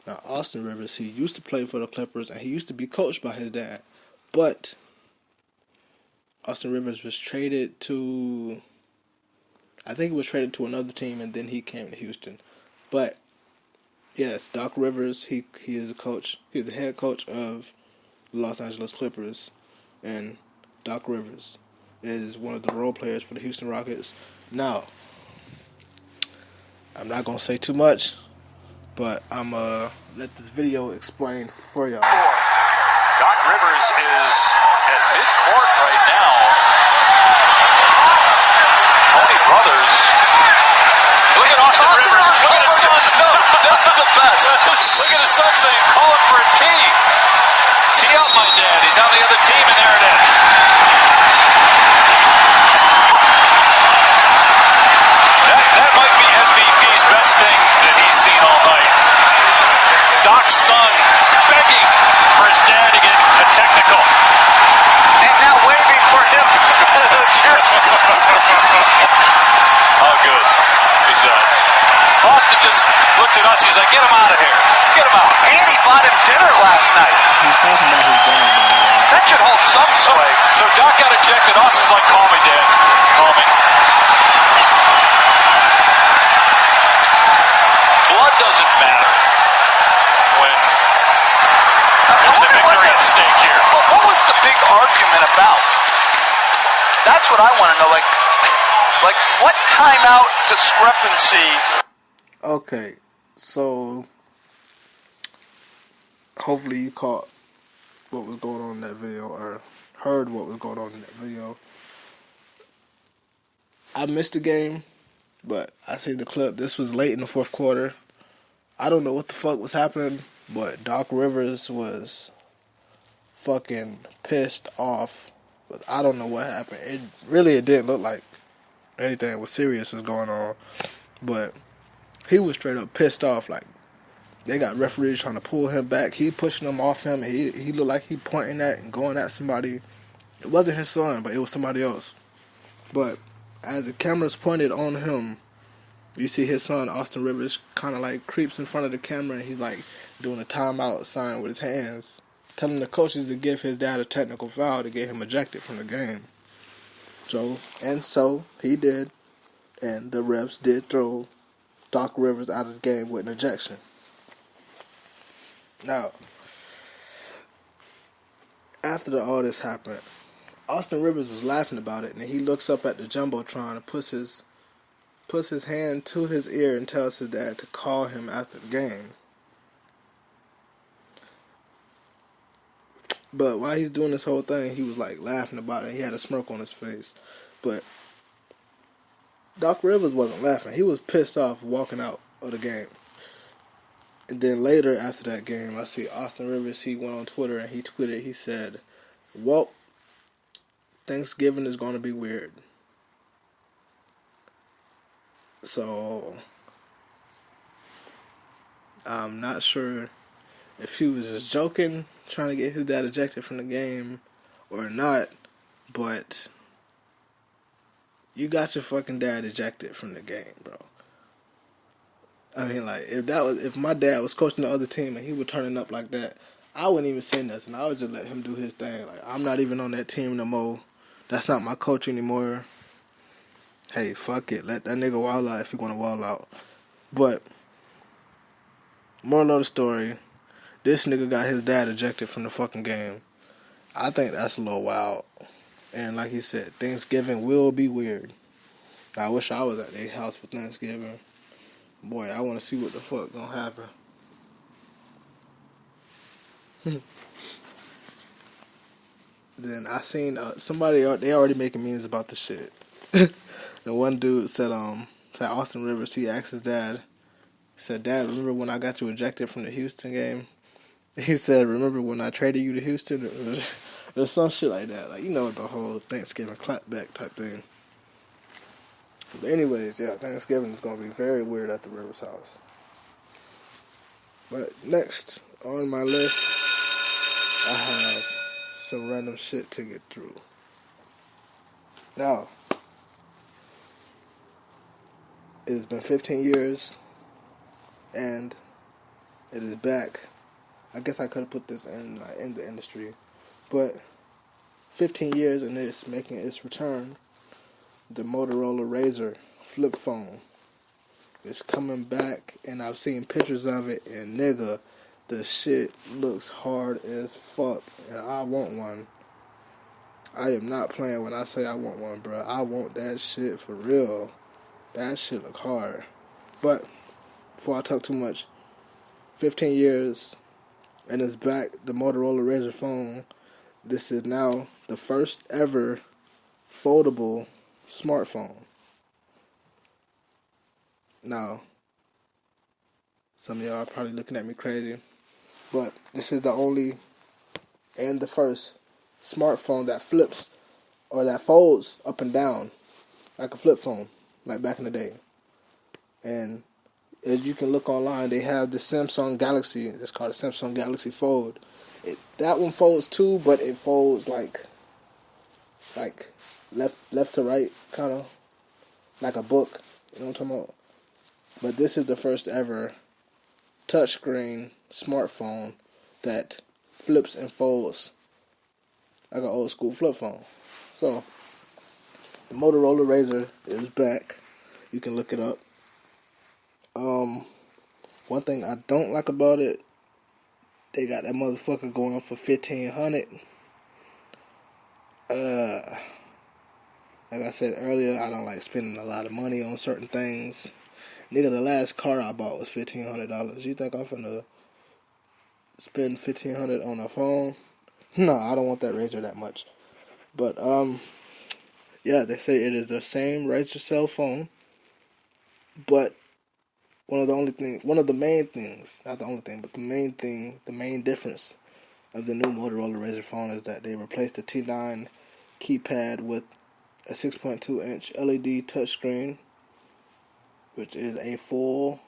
Now, Austin Rivers, he used to play for the Clippers, and he used to be coached by his dad. But Austin Rivers was traded to, I think he was traded to another team, and then he came to Houston. But Yes, Doc Rivers. He is a coach. He's the head coach of the Los Angeles Clippers, and Doc Rivers is one of the role players for the Houston Rockets. Now, I'm not gonna say too much, but I'm let this video explain for y'all. Doc Rivers is at midcourt right now. Tony Brothers. Look at Austin Rivers. Look at his son. No, that's the best. Look at his son saying, call him for a tee. Tee up, my dad. He's on the other team, and there it is. That might be SVP's best thing that he's seen all night. Doc's son begging for his dad to get a technical. And now waving for him. Oh, good. He's Austin just looked at us. He's like, get him out of here. Get him out. And he bought him dinner last night. He's talking about his dad, by the way. That should hold some sway. So Doc got ejected. Austin's like, call me, Dad. Call me. Blood doesn't matter when there's a victory at stake here. What was the big argument about? That's what I want to know. Like what timeout discrepancy? Okay, so hopefully you caught what was going on in that video, or heard what was going on in that video. I missed the game, but I seen the clip. This was late in the fourth quarter. I don't know what the fuck was happening, but Doc Rivers was fucking pissed off. But I don't know what happened. It didn't look like anything was serious was going on, but he was straight up pissed off. Like, they got referees trying to pull him back. He pushing them off him, and he looked like he pointing at and going at somebody. It wasn't his son, but it was somebody else. But as the camera's pointed on him, you see his son, Austin Rivers, kind of like creeps in front of the camera, and he's like doing a timeout sign with his hands, telling the coaches to give his dad a technical foul to get him ejected from the game. So he did, and the refs did throw Doc Rivers out of the game with an ejection. Now, after all this happened, Austin Rivers was laughing about it, and he looks up at the jumbotron and puts his hand to his ear and tells his dad to call him after the game. But while he's doing this whole thing, he was like laughing about it. He had a smirk on his face. But Doc Rivers wasn't laughing. He was pissed off walking out of the game. And then later, after that game, I see Austin Rivers, he went on Twitter and he tweeted, he said, well, Thanksgiving is going to be weird. So, I'm not sure if he was just joking, trying to get his dad ejected from the game, or not, but you got your fucking dad ejected from the game, bro. I mean, like, if my dad was coaching the other team and he was turning up like that, I wouldn't even say nothing. I would just let him do his thing. Like, I'm not even on that team no more. That's not my coach anymore. Hey, fuck it. Let that nigga wild out if he want to wild out. But, moral of the story, this nigga got his dad ejected from the fucking game. I think that's a little wild. And like he said, Thanksgiving will be weird. I wish I was at their house for Thanksgiving. Boy, I want to see what the fuck gonna happen. Then I seen somebody, they already making memes about the shit. And one dude said Austin Rivers, he asked his dad, he said, Dad, remember when I got you ejected from the Houston game? He said, remember when I traded you to Houston? There's some shit like that. Like, you know, the whole Thanksgiving clapback type thing. But anyways, yeah, Thanksgiving is going to be very weird at the Rivers house. But next on my list, I have some random shit to get through. Now, it has been 15 years, and it is back. I guess I could have put this in the industry, but 15 years and it's making its return. The Motorola Razr flip phone is coming back, and I've seen pictures of it, and nigga, the shit looks hard as fuck, and I want one. I am not playing when I say I want one, bro. I want that shit for real. That shit look hard. But before I talk too much, 15 years and it's back, the Motorola Razr phone. This is now the first ever foldable smartphone. Now, some of y'all are probably looking at me crazy, but this is the only and the first smartphone that flips or that folds up and down like a flip phone, like back in the day. And as you can look online, they have the Samsung Galaxy. It's called the Samsung Galaxy Fold. That one folds too, but it folds like left to right, kind of like a book. You know what I'm talking about? But this is the first ever touchscreen smartphone that flips and folds like an old school flip phone. So the Motorola Razr is back. You can look it up. One thing I don't like about it, they got that motherfucker going for $1,500. Like I said earlier, I don't like spending a lot of money on certain things. Nigga, the last car I bought was $1,500. You think I'm finna spend $1,500 on a phone? No, I don't want that Razr that much. But yeah, they say it is the same Razr cell phone, but one of the main difference of the new Motorola Razr phone is that they replaced the T9 keypad with a 6.2-inch LED touchscreen, which is a full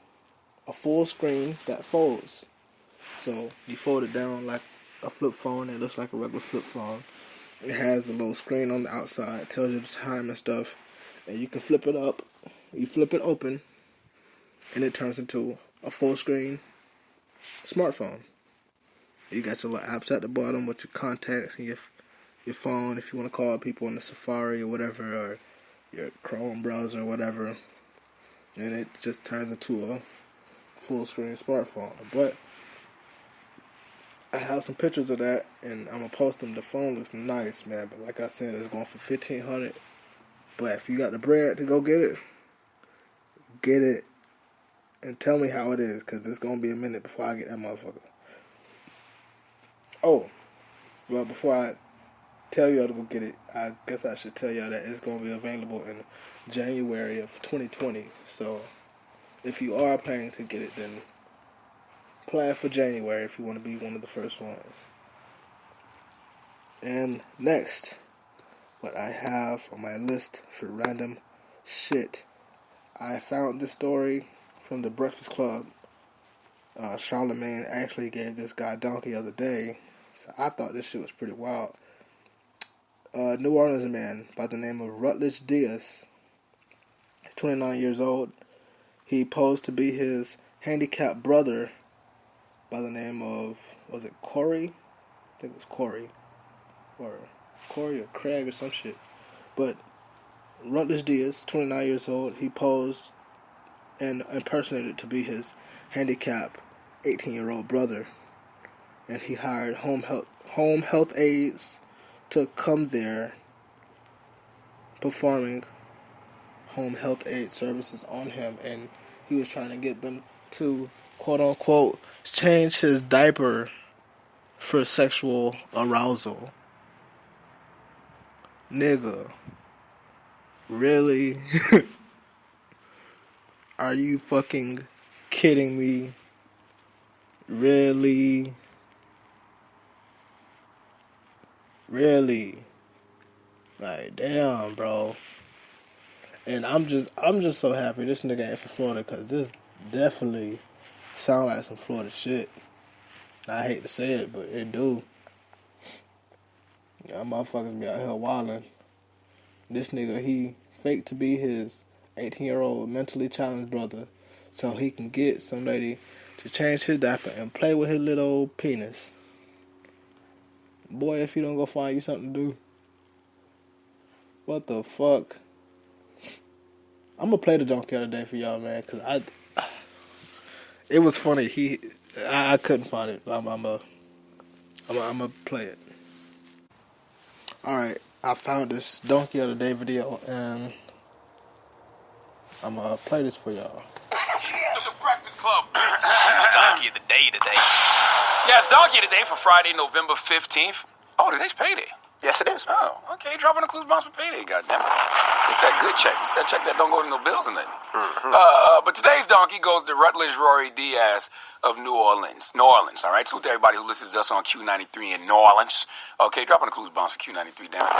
screen that folds. So you fold it down like a flip phone. It looks like a regular flip phone. It has a little screen on the outside, tells you the time and stuff, and you can flip it up. You flip it open, and it turns into a full screen smartphone. You got your little apps at the bottom with your contacts and your phone if you want to call people on the Safari or whatever, or your Chrome browser or whatever, and it just turns into a full screen smartphone. But I have some pictures of that, and I'm gonna post them. The phone looks nice, man, but like I said, it's going for $1,500. But if you got the bread to go get it, and tell me how it is, because it's gonna be a minute before I get that motherfucker. Oh, well, before I tell y'all to go get it, I guess I should tell y'all that it's going to be available in January of 2020. So if you are planning to get it, then plan for January if you want to be one of the first ones. And next, what I have on my list for random shit, I found this story from the Breakfast Club. Charlamagne actually gave this guy donkey the other day, so I thought this shit was pretty wild. New Orleans man by the name of Rutledge Diaz. He's 29 years old. He posed to be his handicapped brother by the name of, was it Corey? I think it was Corey. Or Corey or Craig or some shit. But Rutledge Diaz, 29 years old, he posed and impersonated to be his handicapped 18-year-old brother. And he hired home health aides to come there performing home health aid services on him, and he was trying to get them to quote unquote change his diaper for sexual arousal. Nigga, really? Are you fucking kidding me? Really? Like, damn, bro. And I'm just so happy this nigga ain't from Florida, because this definitely sound like some Florida shit. I hate to say it, but it do. Y'all motherfuckers be out here wildin'. This nigga, he faked to be his 18-year-old mentally challenged brother so he can get some lady to change his diaper and play with his little old penis. Boy, if you don't go find you something to do. What the fuck? I'm gonna play the donkey of the day for y'all, man, because it was funny. I couldn't find it. I'm gonna play it. All right, I found this donkey of the day video, and I'm gonna play this for y'all. The Breakfast Club. Donkey of the day today. Yeah, it's Donkey of the day for Friday, November 15th. Oh, today's payday. Yes, it is. Oh, okay. Dropping the clues bounce for payday, goddammit. It's that good check. It's that check that don't go to no bills or nothing. But today's donkey goes to Rutledge Rory Diaz of New Orleans. New Orleans, all right? Salute to everybody who listens to us on Q93 in New Orleans. Okay, dropping the clues bounce for Q93, damn it.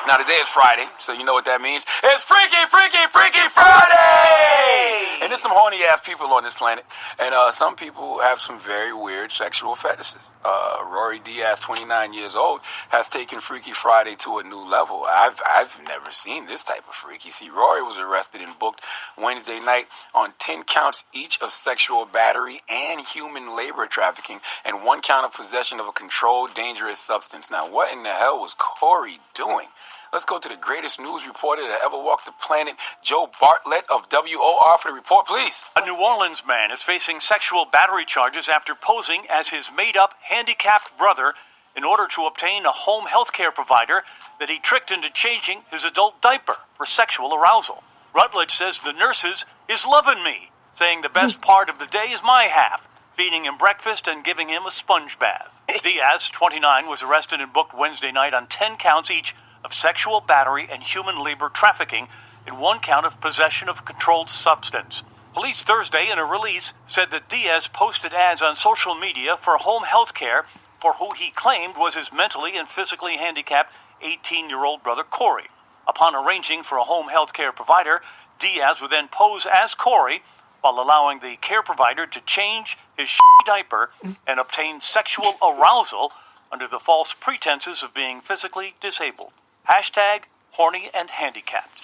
Now, today is Friday, so you know what that means. It's Freaky, Freaky, Freaky Friday! And there's some horny-ass people on this planet. And some people have some very weird sexual fetishes. Rory Diaz, 29 years old, has taken Freaky Friday to a new level. I've never seen this type of freak. You see, Rory was arrested and booked Wednesday night on 10 counts each of sexual battery and human labor trafficking, and 1 count of possession of a controlled, dangerous substance. Now, what in the hell was Corey doing? Let's go to the greatest news reporter that ever walked the planet, Joe Bartlett of WOR, for the report, please. A New Orleans man is facing sexual battery charges after posing as his made-up, handicapped brother in order to obtain a home health care provider that he tricked into changing his adult diaper for sexual arousal. Rutledge says the nurses is loving me, saying the best part of the day is my half, feeding him breakfast and giving him a sponge bath. Diaz, 29, was arrested and booked Wednesday night on 10 counts each of sexual battery and human labor trafficking and 1 count of possession of a controlled substance. Police Thursday, in a release, said that Diaz posted ads on social media for home health care for who he claimed was his mentally and physically handicapped 18-year-old brother Corey. Upon arranging for a home health care provider, Diaz would then pose as Corey while allowing the care provider to change his diaper and obtain sexual arousal under the false pretenses of being physically disabled. Hashtag horny and handicapped.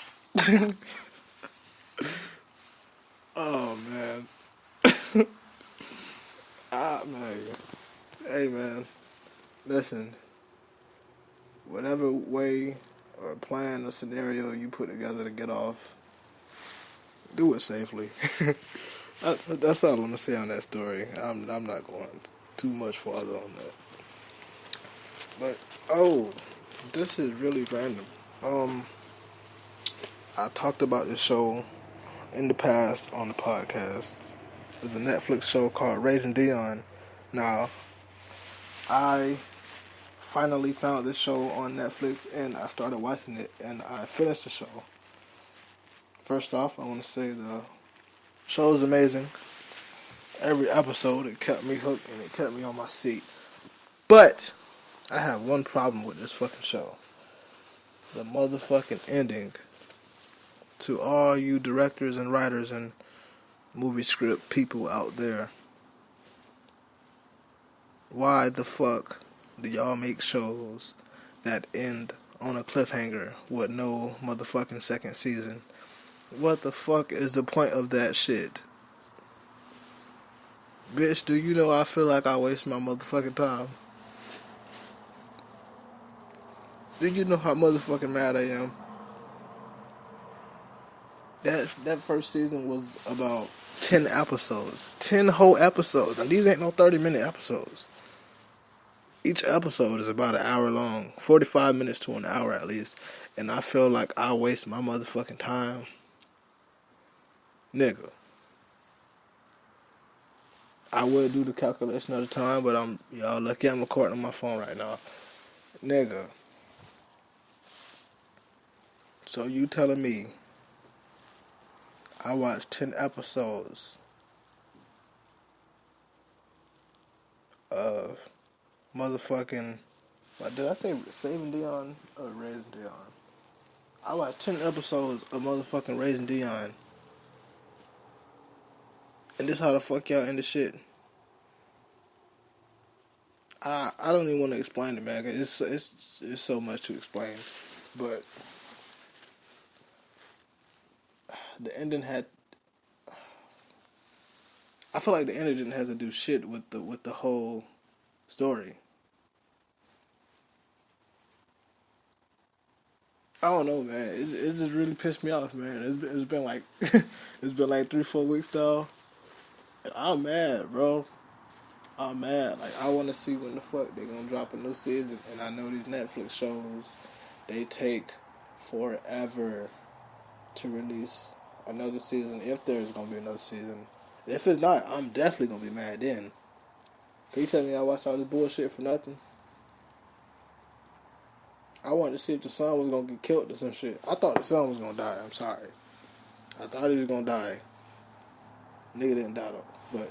Oh, man. Man. Hey, man. Listen. Whatever way or plan or scenario you put together to get off, do it safely. That's all I'm going to say on that story. I'm not going too much farther on that. But, this is really random. I talked about this show in the past on the podcast. There's a Netflix show called Raising Dion. Now, I finally found this show on Netflix and I started watching it and I finished the show. First off, I want to say the show is amazing. Every episode, it kept me hooked and it kept me on my seat. But I have one problem with this fucking show. The motherfucking ending. To all you directors and writers and movie script people out there. Why the fuck do y'all make shows that end on a cliffhanger with no motherfucking second season? What the fuck is the point of that shit? Bitch, do you know I feel like I waste my motherfucking time? Do you know how motherfucking mad I am? That first season was about 10 episodes. 10 whole episodes. And these ain't no 30-minute episodes. Each episode is about an hour long. 45 minutes to an hour at least. And I feel like I waste my motherfucking time. Nigga. I would do the calculation of the time, but y'all lucky I'm recording on my phone right now. Nigga. So you telling me I watched 10 episodes of motherfucking, did I say Saving Dion or Raising Dion? I watched 10 episodes of motherfucking Raising Dion. And this how the fuck y'all end the shit? I don't even want to explain it, man. Cause it's so much to explain. But the ending had, I feel like the ending didn't have to do shit with the whole story. I don't know, man. It just really pissed me off, man. It's been like it's been like 3-4 weeks now. And I'm mad, bro. I'm mad. Like, I want to see when the fuck they gonna drop a new season. And I know these Netflix shows, they take forever to release another season, if there's gonna be another season. And if it's not, I'm definitely gonna be mad then. Can you tell me I watched all this bullshit for nothing? I wanted to see if the son was gonna get killed or some shit. I thought the son was gonna die. I'm sorry. I thought he was gonna die. Nigga didn't die though. But,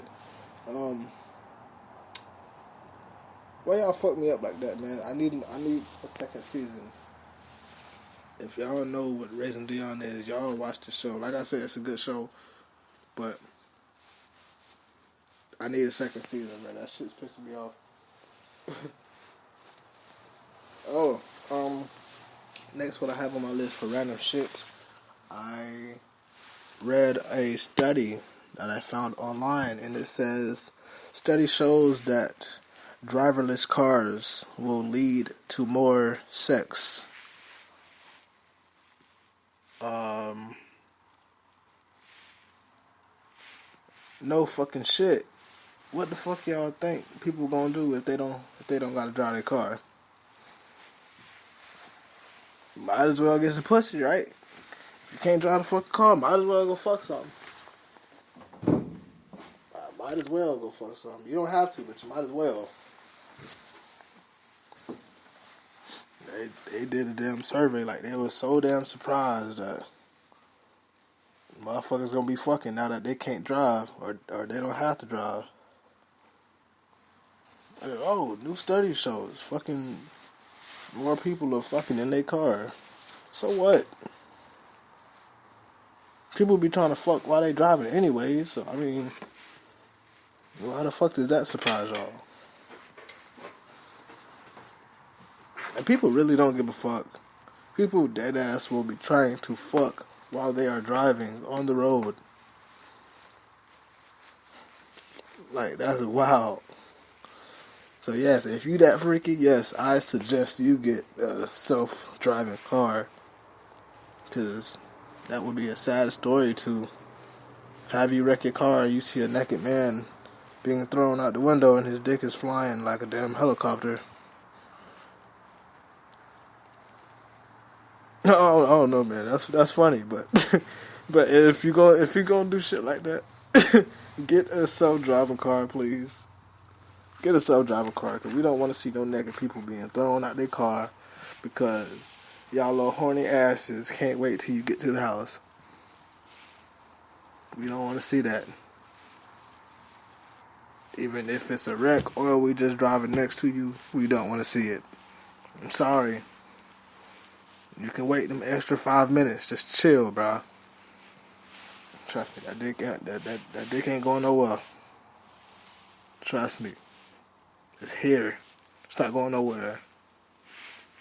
why y'all fuck me up like that, man? I need a second season. If y'all know what Raising Dion is, y'all watch the show. Like I said, it's a good show, but I need a second season, man. That shit's pissing me off. Next what I have on my list for random shit, I read a study that I found online, and it says, study shows that driverless cars will lead to more sex. No fucking shit. What the fuck y'all think people gonna do if they don't gotta drive their car? Might as well get some pussy, right? If you can't drive the fucking car, might as well go fuck something. Might as well go fuck something. You don't have to, but you might as well. They did a damn survey, like they was so damn surprised that motherfuckers gonna be fucking now that they can't drive or they don't have to drive. Oh, new study shows fucking more people are fucking in their car. So what? People be trying to fuck while they driving anyways, so I mean, why the fuck does that surprise y'all? And people really don't give a fuck. People dead ass will be trying to fuck while they are driving on the road. Like, that's wild. So yes, if you that freaky, yes, I suggest you get a self-driving car. Because that would be a sad story to have you wreck your car and you see a naked man being thrown out the window and his dick is flying like a damn helicopter. I don't know, man. That's funny, but but if you gonna do shit like that, get a self-driving car, please. Get a self-driving car, because we don't want to see no naked people being thrown out their car because y'all little horny asses can't wait till you get to the house. We don't want to see that. Even if it's a wreck or we just driving next to you, we don't want to see it. I'm sorry. You can wait them extra 5 minutes. Just chill, bro. Trust me, that dick ain't going nowhere. Trust me. It's here. It's not going nowhere.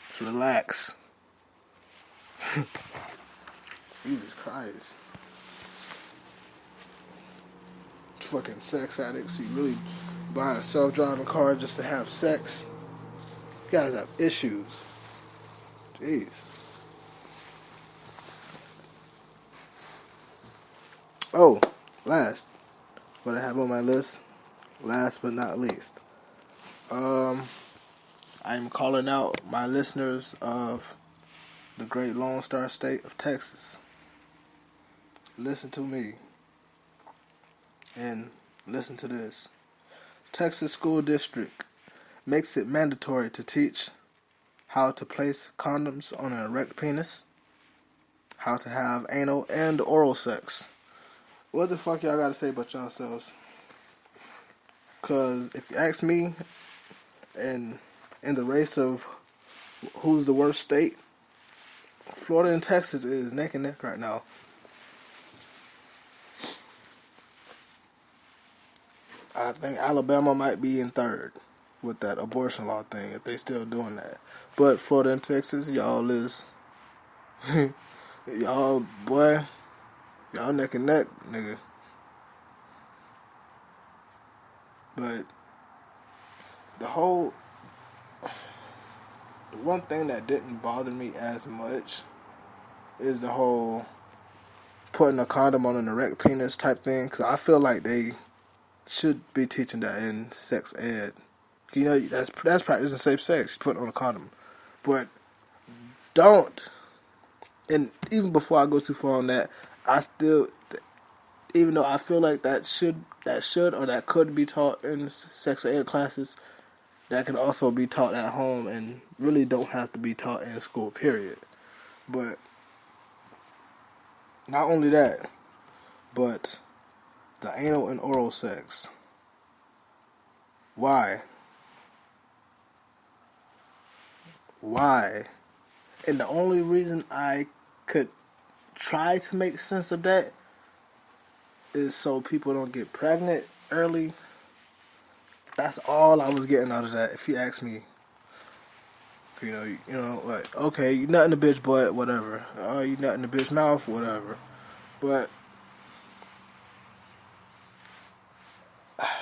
Just relax. Jesus Christ. Fucking sex addicts. You really buy a self-driving car just to have sex? You guys have issues. Jeez. Oh, last. What I have on my list, last but not least. I'm calling out my listeners of the great Lone Star State of Texas. Listen to me. And listen to this. Texas School District makes it mandatory to teach how to place condoms on an erect penis, how to have anal and oral sex. What the fuck y'all gotta say about yourselves? Because if you ask me, and in the race of who's the worst state, Florida and Texas is neck and neck right now. I think Alabama might be in third with that abortion law thing, if they still doing that. But Florida and Texas, y'all is y'all neck and neck, nigga. But the one thing that didn't bother me as much is the whole putting a condom on an erect penis type thing. Because I feel like they should be teaching that in sex ed. You know, that's practicing safe sex. You put on a condom, but don't. And even before I go too far on that, I still, even though I feel like that should or that could be taught in sex ed classes, that can also be taught at home and really don't have to be taught in school, period. But not only that, but the anal and oral sex. Why? And the only reason I could try to make sense of that is so people don't get pregnant early. That's all I was getting out of that, if you ask me. You know, like, okay, you nut in the bitch butt, whatever. Oh, you nut in the bitch mouth, whatever. But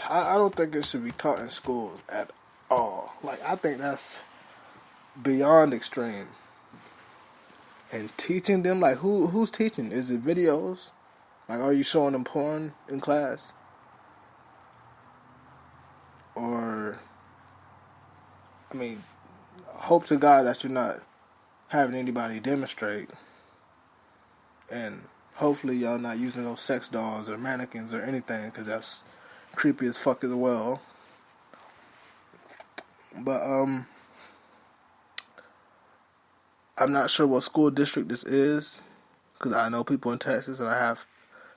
I don't think it should be taught in schools at all. Like, I think that's beyond extreme. And teaching them, like, who's teaching? Is it videos? Like, are you showing them porn in class? Or, I mean, hope to God that you're not having anybody demonstrate. And hopefully y'all not using those sex dolls or mannequins or anything, because that's creepy as fuck as well. But, I'm not sure what school district this is, because I know people in Texas, and I have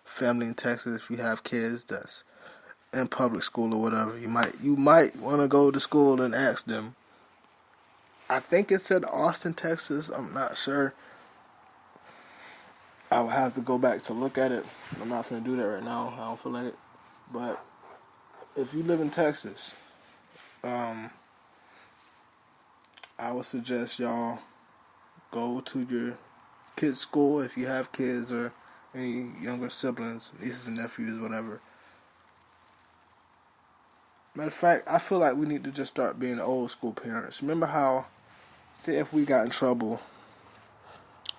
family in Texas. If you have kids that's in public school or whatever, you might want to go to school and ask them. I think it said Austin, Texas. I'm not sure. I would have to go back to look at it. I'm not going to do that right now. I don't feel like it. But if you live in Texas, I would suggest y'all go to your kids' school if you have kids or any younger siblings, nieces and nephews, whatever. Matter of fact, I feel like we need to just start being old school parents. Remember how, say if we got in trouble,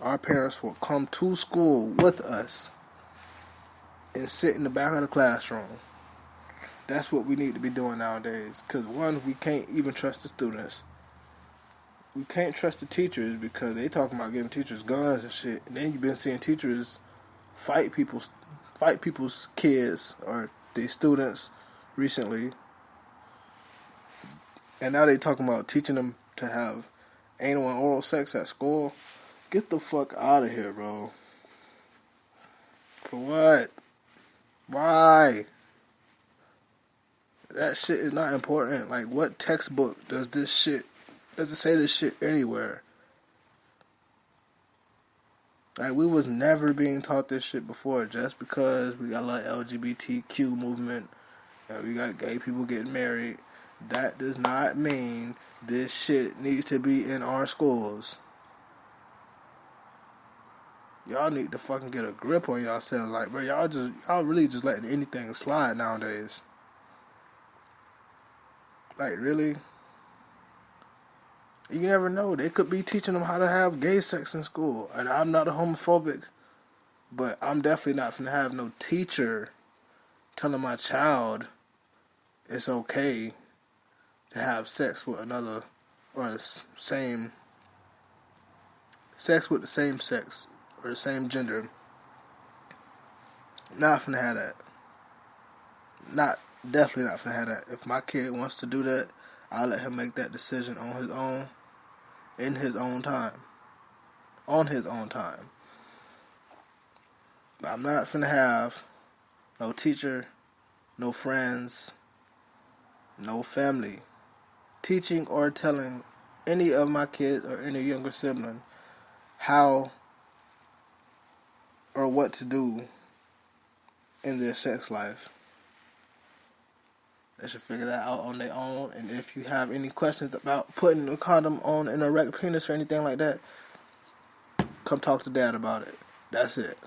our parents will come to school with us and sit in the back of the classroom. That's what we need to be doing nowadays. Because one, we can't even trust the students. We can't trust the teachers because they talking about giving teachers guns and shit. And then you've been seeing teachers fight people's kids or their students recently. And now they talking about teaching them to have anal and oral sex at school. Get the fuck out of here, bro. For what? Why? That shit is not important. Like, what textbook does it say this shit anywhere? Like, we was never being taught this shit before. Just because we got like LGBTQ movement and we got gay people getting married, that does not mean this shit needs to be in our schools. Y'all need to fucking get a grip on yourselves. Like, bro, y'all really just letting anything slide nowadays. Like, really? You never know. They could be teaching them how to have gay sex in school. And I'm not a homophobic, but I'm definitely not finna have no teacher telling my child it's okay to have sex with another or sex with the same sex or the same gender. Not finna have that. Definitely not finna have that. If my kid wants to do that, I'll let him make that decision on his own, in his own time. On his own time. I'm not finna have no teacher, no friends, no family teaching or telling any of my kids or any younger sibling how or what to do in their sex life. They should figure that out on their own. And if you have any questions about putting a condom on an erect penis or anything like that, come talk to Dad about it. That's it.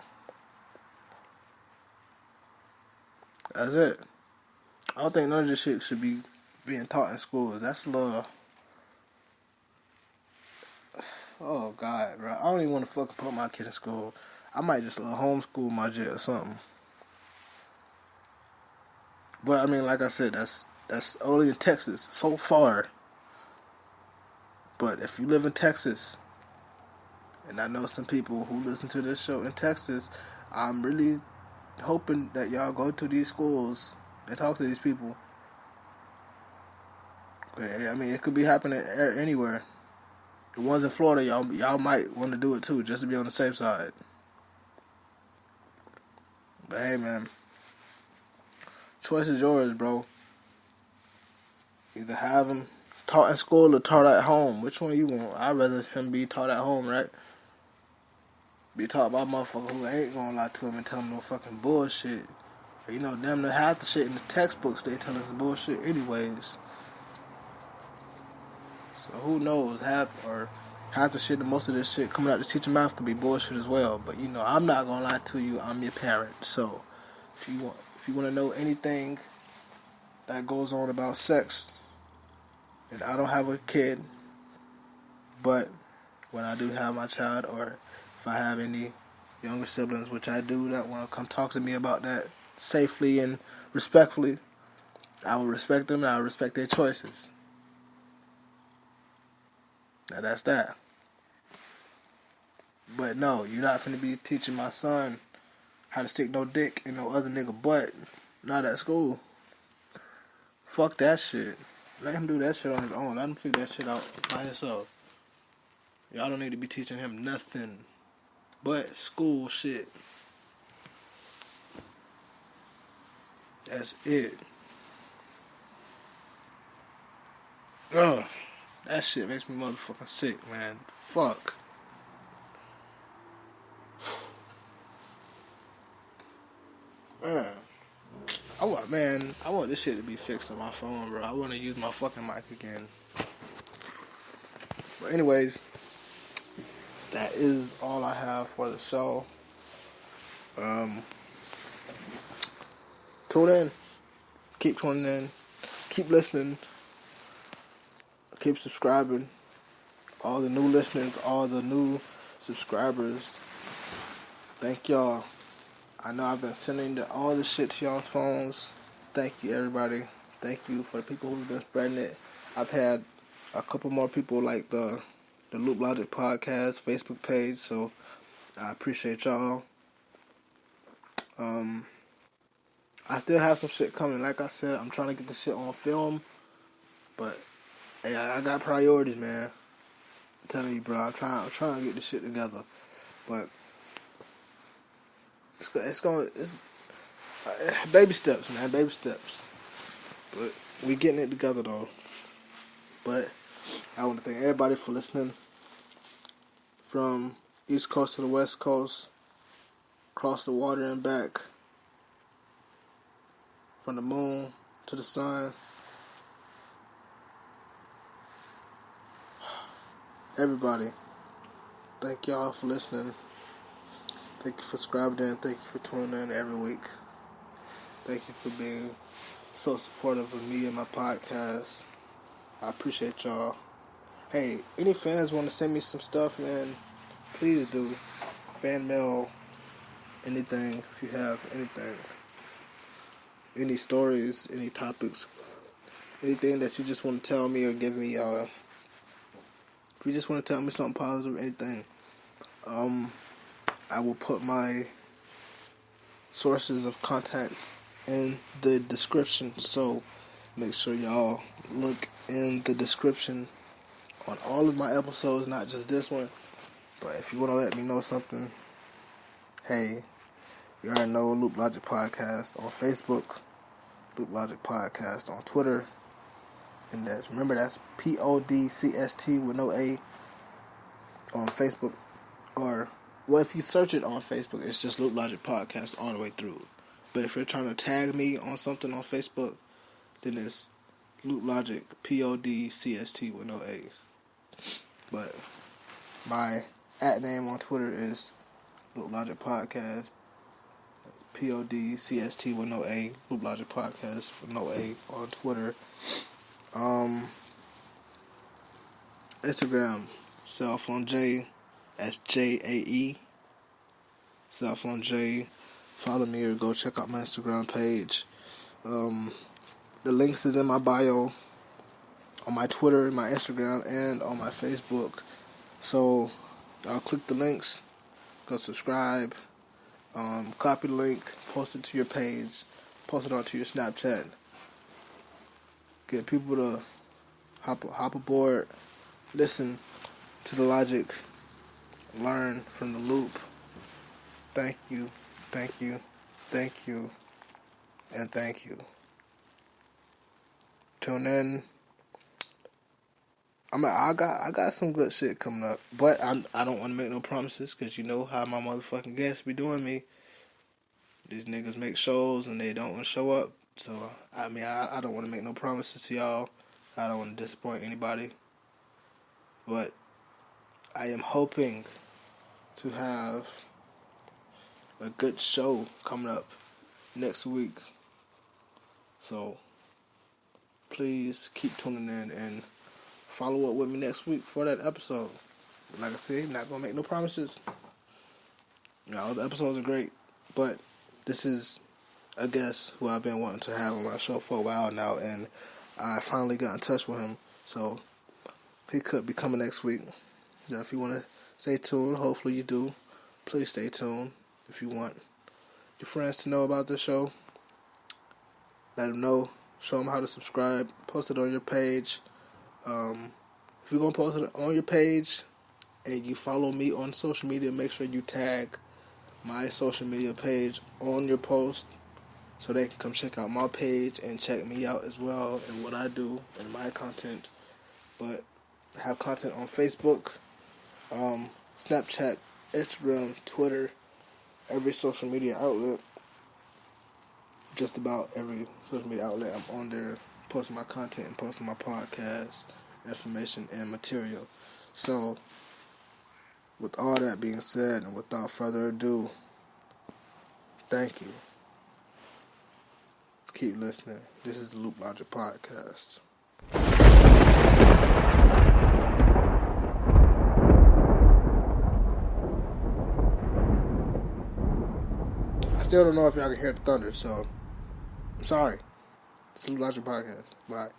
That's it. I don't think none of this shit should be being taught in schools. That's a little... Oh, God, bro. I don't even want to fucking put my kid in school. I might just homeschool my jet or something. But I mean, like I said, that's only in Texas so far. But if you live in Texas, and I know some people who listen to this show in Texas, I'm really hoping that y'all go to these schools and talk to these people. I mean, it could be happening anywhere. The ones in Florida, y'all might want to do it too, just to be on the safe side. But hey, man, choice is yours, bro. Either have him taught in school or taught at home. Which one you want? I'd rather him be taught at home, right? Be taught by a motherfucker who ain't gonna lie to him and tell him no fucking bullshit. You know, damn near half the shit in the textbooks they tell us is bullshit anyways. So who knows? Half the shit, most of this shit coming out to teaching math could be bullshit as well. But you know, I'm not gonna lie to you. I'm your parent. So if you want to know anything that goes on about sex, and I don't have a kid, but when I do have my child, or if I have any younger siblings, which I do, that want to come talk to me about that safely and respectfully, I will respect them and I will respect their choices. Now that's that. But no, you're not finna be teaching my son how to stick no dick in no other nigga butt. Not at school. Fuck that shit. Let him do that shit on his own. Let him figure that shit out by himself. Y'all don't need to be teaching him nothing but school shit. That's it. Ugh. That shit makes me motherfucking sick, man. Fuck. I want this shit to be fixed on my phone, bro. I want to use my fucking mic again. But anyways, that is all I have for the show. Tune in. Keep tuning in. Keep listening. Keep subscribing. All the new listeners, all the new subscribers. Thank y'all. I know I've been sending all this shit to y'all's phones. Thank you, everybody. Thank you for the people who've been spreading it. I've had a couple more people like the Loop Logic Podcast Facebook page, so I appreciate y'all. I still have some shit coming. Like I said, I'm trying to get this shit on film, but hey, I got priorities, man. I'm telling you, bro. I'm trying to get this shit together, but it's baby steps, man. Baby steps. But we getting it together though. But I want to thank everybody for listening. From East Coast to the West Coast, across the water and back, from the moon to the sun. Everybody, thank y'all for listening. Thank you for subscribing in. Thank you for tuning in every week. Thank you for being so supportive of me and my podcast. I appreciate y'all. Hey, any fans want to send me some stuff, man, please do. Fan mail, anything, if you have anything. Any stories, any topics, anything that you just want to tell me or give me, if you just want to tell me something positive, anything, I will put my sources of contacts in the description, so make sure y'all look in the description on all of my episodes, not just this one. But if you want to let me know something, hey, you already know Loop Logic Podcast on Facebook, Loop Logic Podcast on Twitter, and that's PODCST with no A on Facebook, or well, if you search it on Facebook, it's just Loop Logic Podcast all the way through. But if you're trying to tag me on something on Facebook, then it's Loop Logic PODCST with no A. But my @name on Twitter is Loop Logic Podcast. PODCST with no A. Loop Logic Podcast with no A on Twitter. Instagram, Cellphone J SJAE. Cell phone J. Follow me or go check out my Instagram page. The links is in my bio, on my Twitter, my Instagram, and on my Facebook. So, click the links, go subscribe, copy the link, post it to your page, post it onto your Snapchat. Get people to hop aboard, listen to the logic, learn from the loop. Thank you, thank you, thank you, and thank you. Tune in. I got some good shit coming up, but I don't want to make no promises because you know how my motherfucking guests be doing me. These niggas make shows and they don't want to show up. So I don't want to make no promises to y'all. I don't want to disappoint anybody, but I am hoping to have a good show coming up next week. So please keep tuning in and follow up with me next week for that episode. Like I said, not gonna make no promises. All the episodes are great, but this is a guest who I've been wanting to have on my show for a while now, and I finally got in touch with him. So he could be coming next week. Now, if you want to stay tuned, hopefully you do. Please stay tuned. If you want your friends to know about this show, let them know. Show them how to subscribe. Post it on your page. If you're going to post it on your page and you follow me on social media, make sure you tag my social media page on your post so they can come check out my page and check me out as well and what I do and my content. But I have content on Facebook, Snapchat, Instagram, Twitter, every social media outlet. Just about every social media outlet I'm on there, posting my content and posting my podcast information and material. So with all that being said and without further ado, thank you. Keep listening. This is the Loop Logic Podcast. I still don't know if y'all can hear the thunder, so I'm sorry. It's the Loop Logic Podcast. Bye.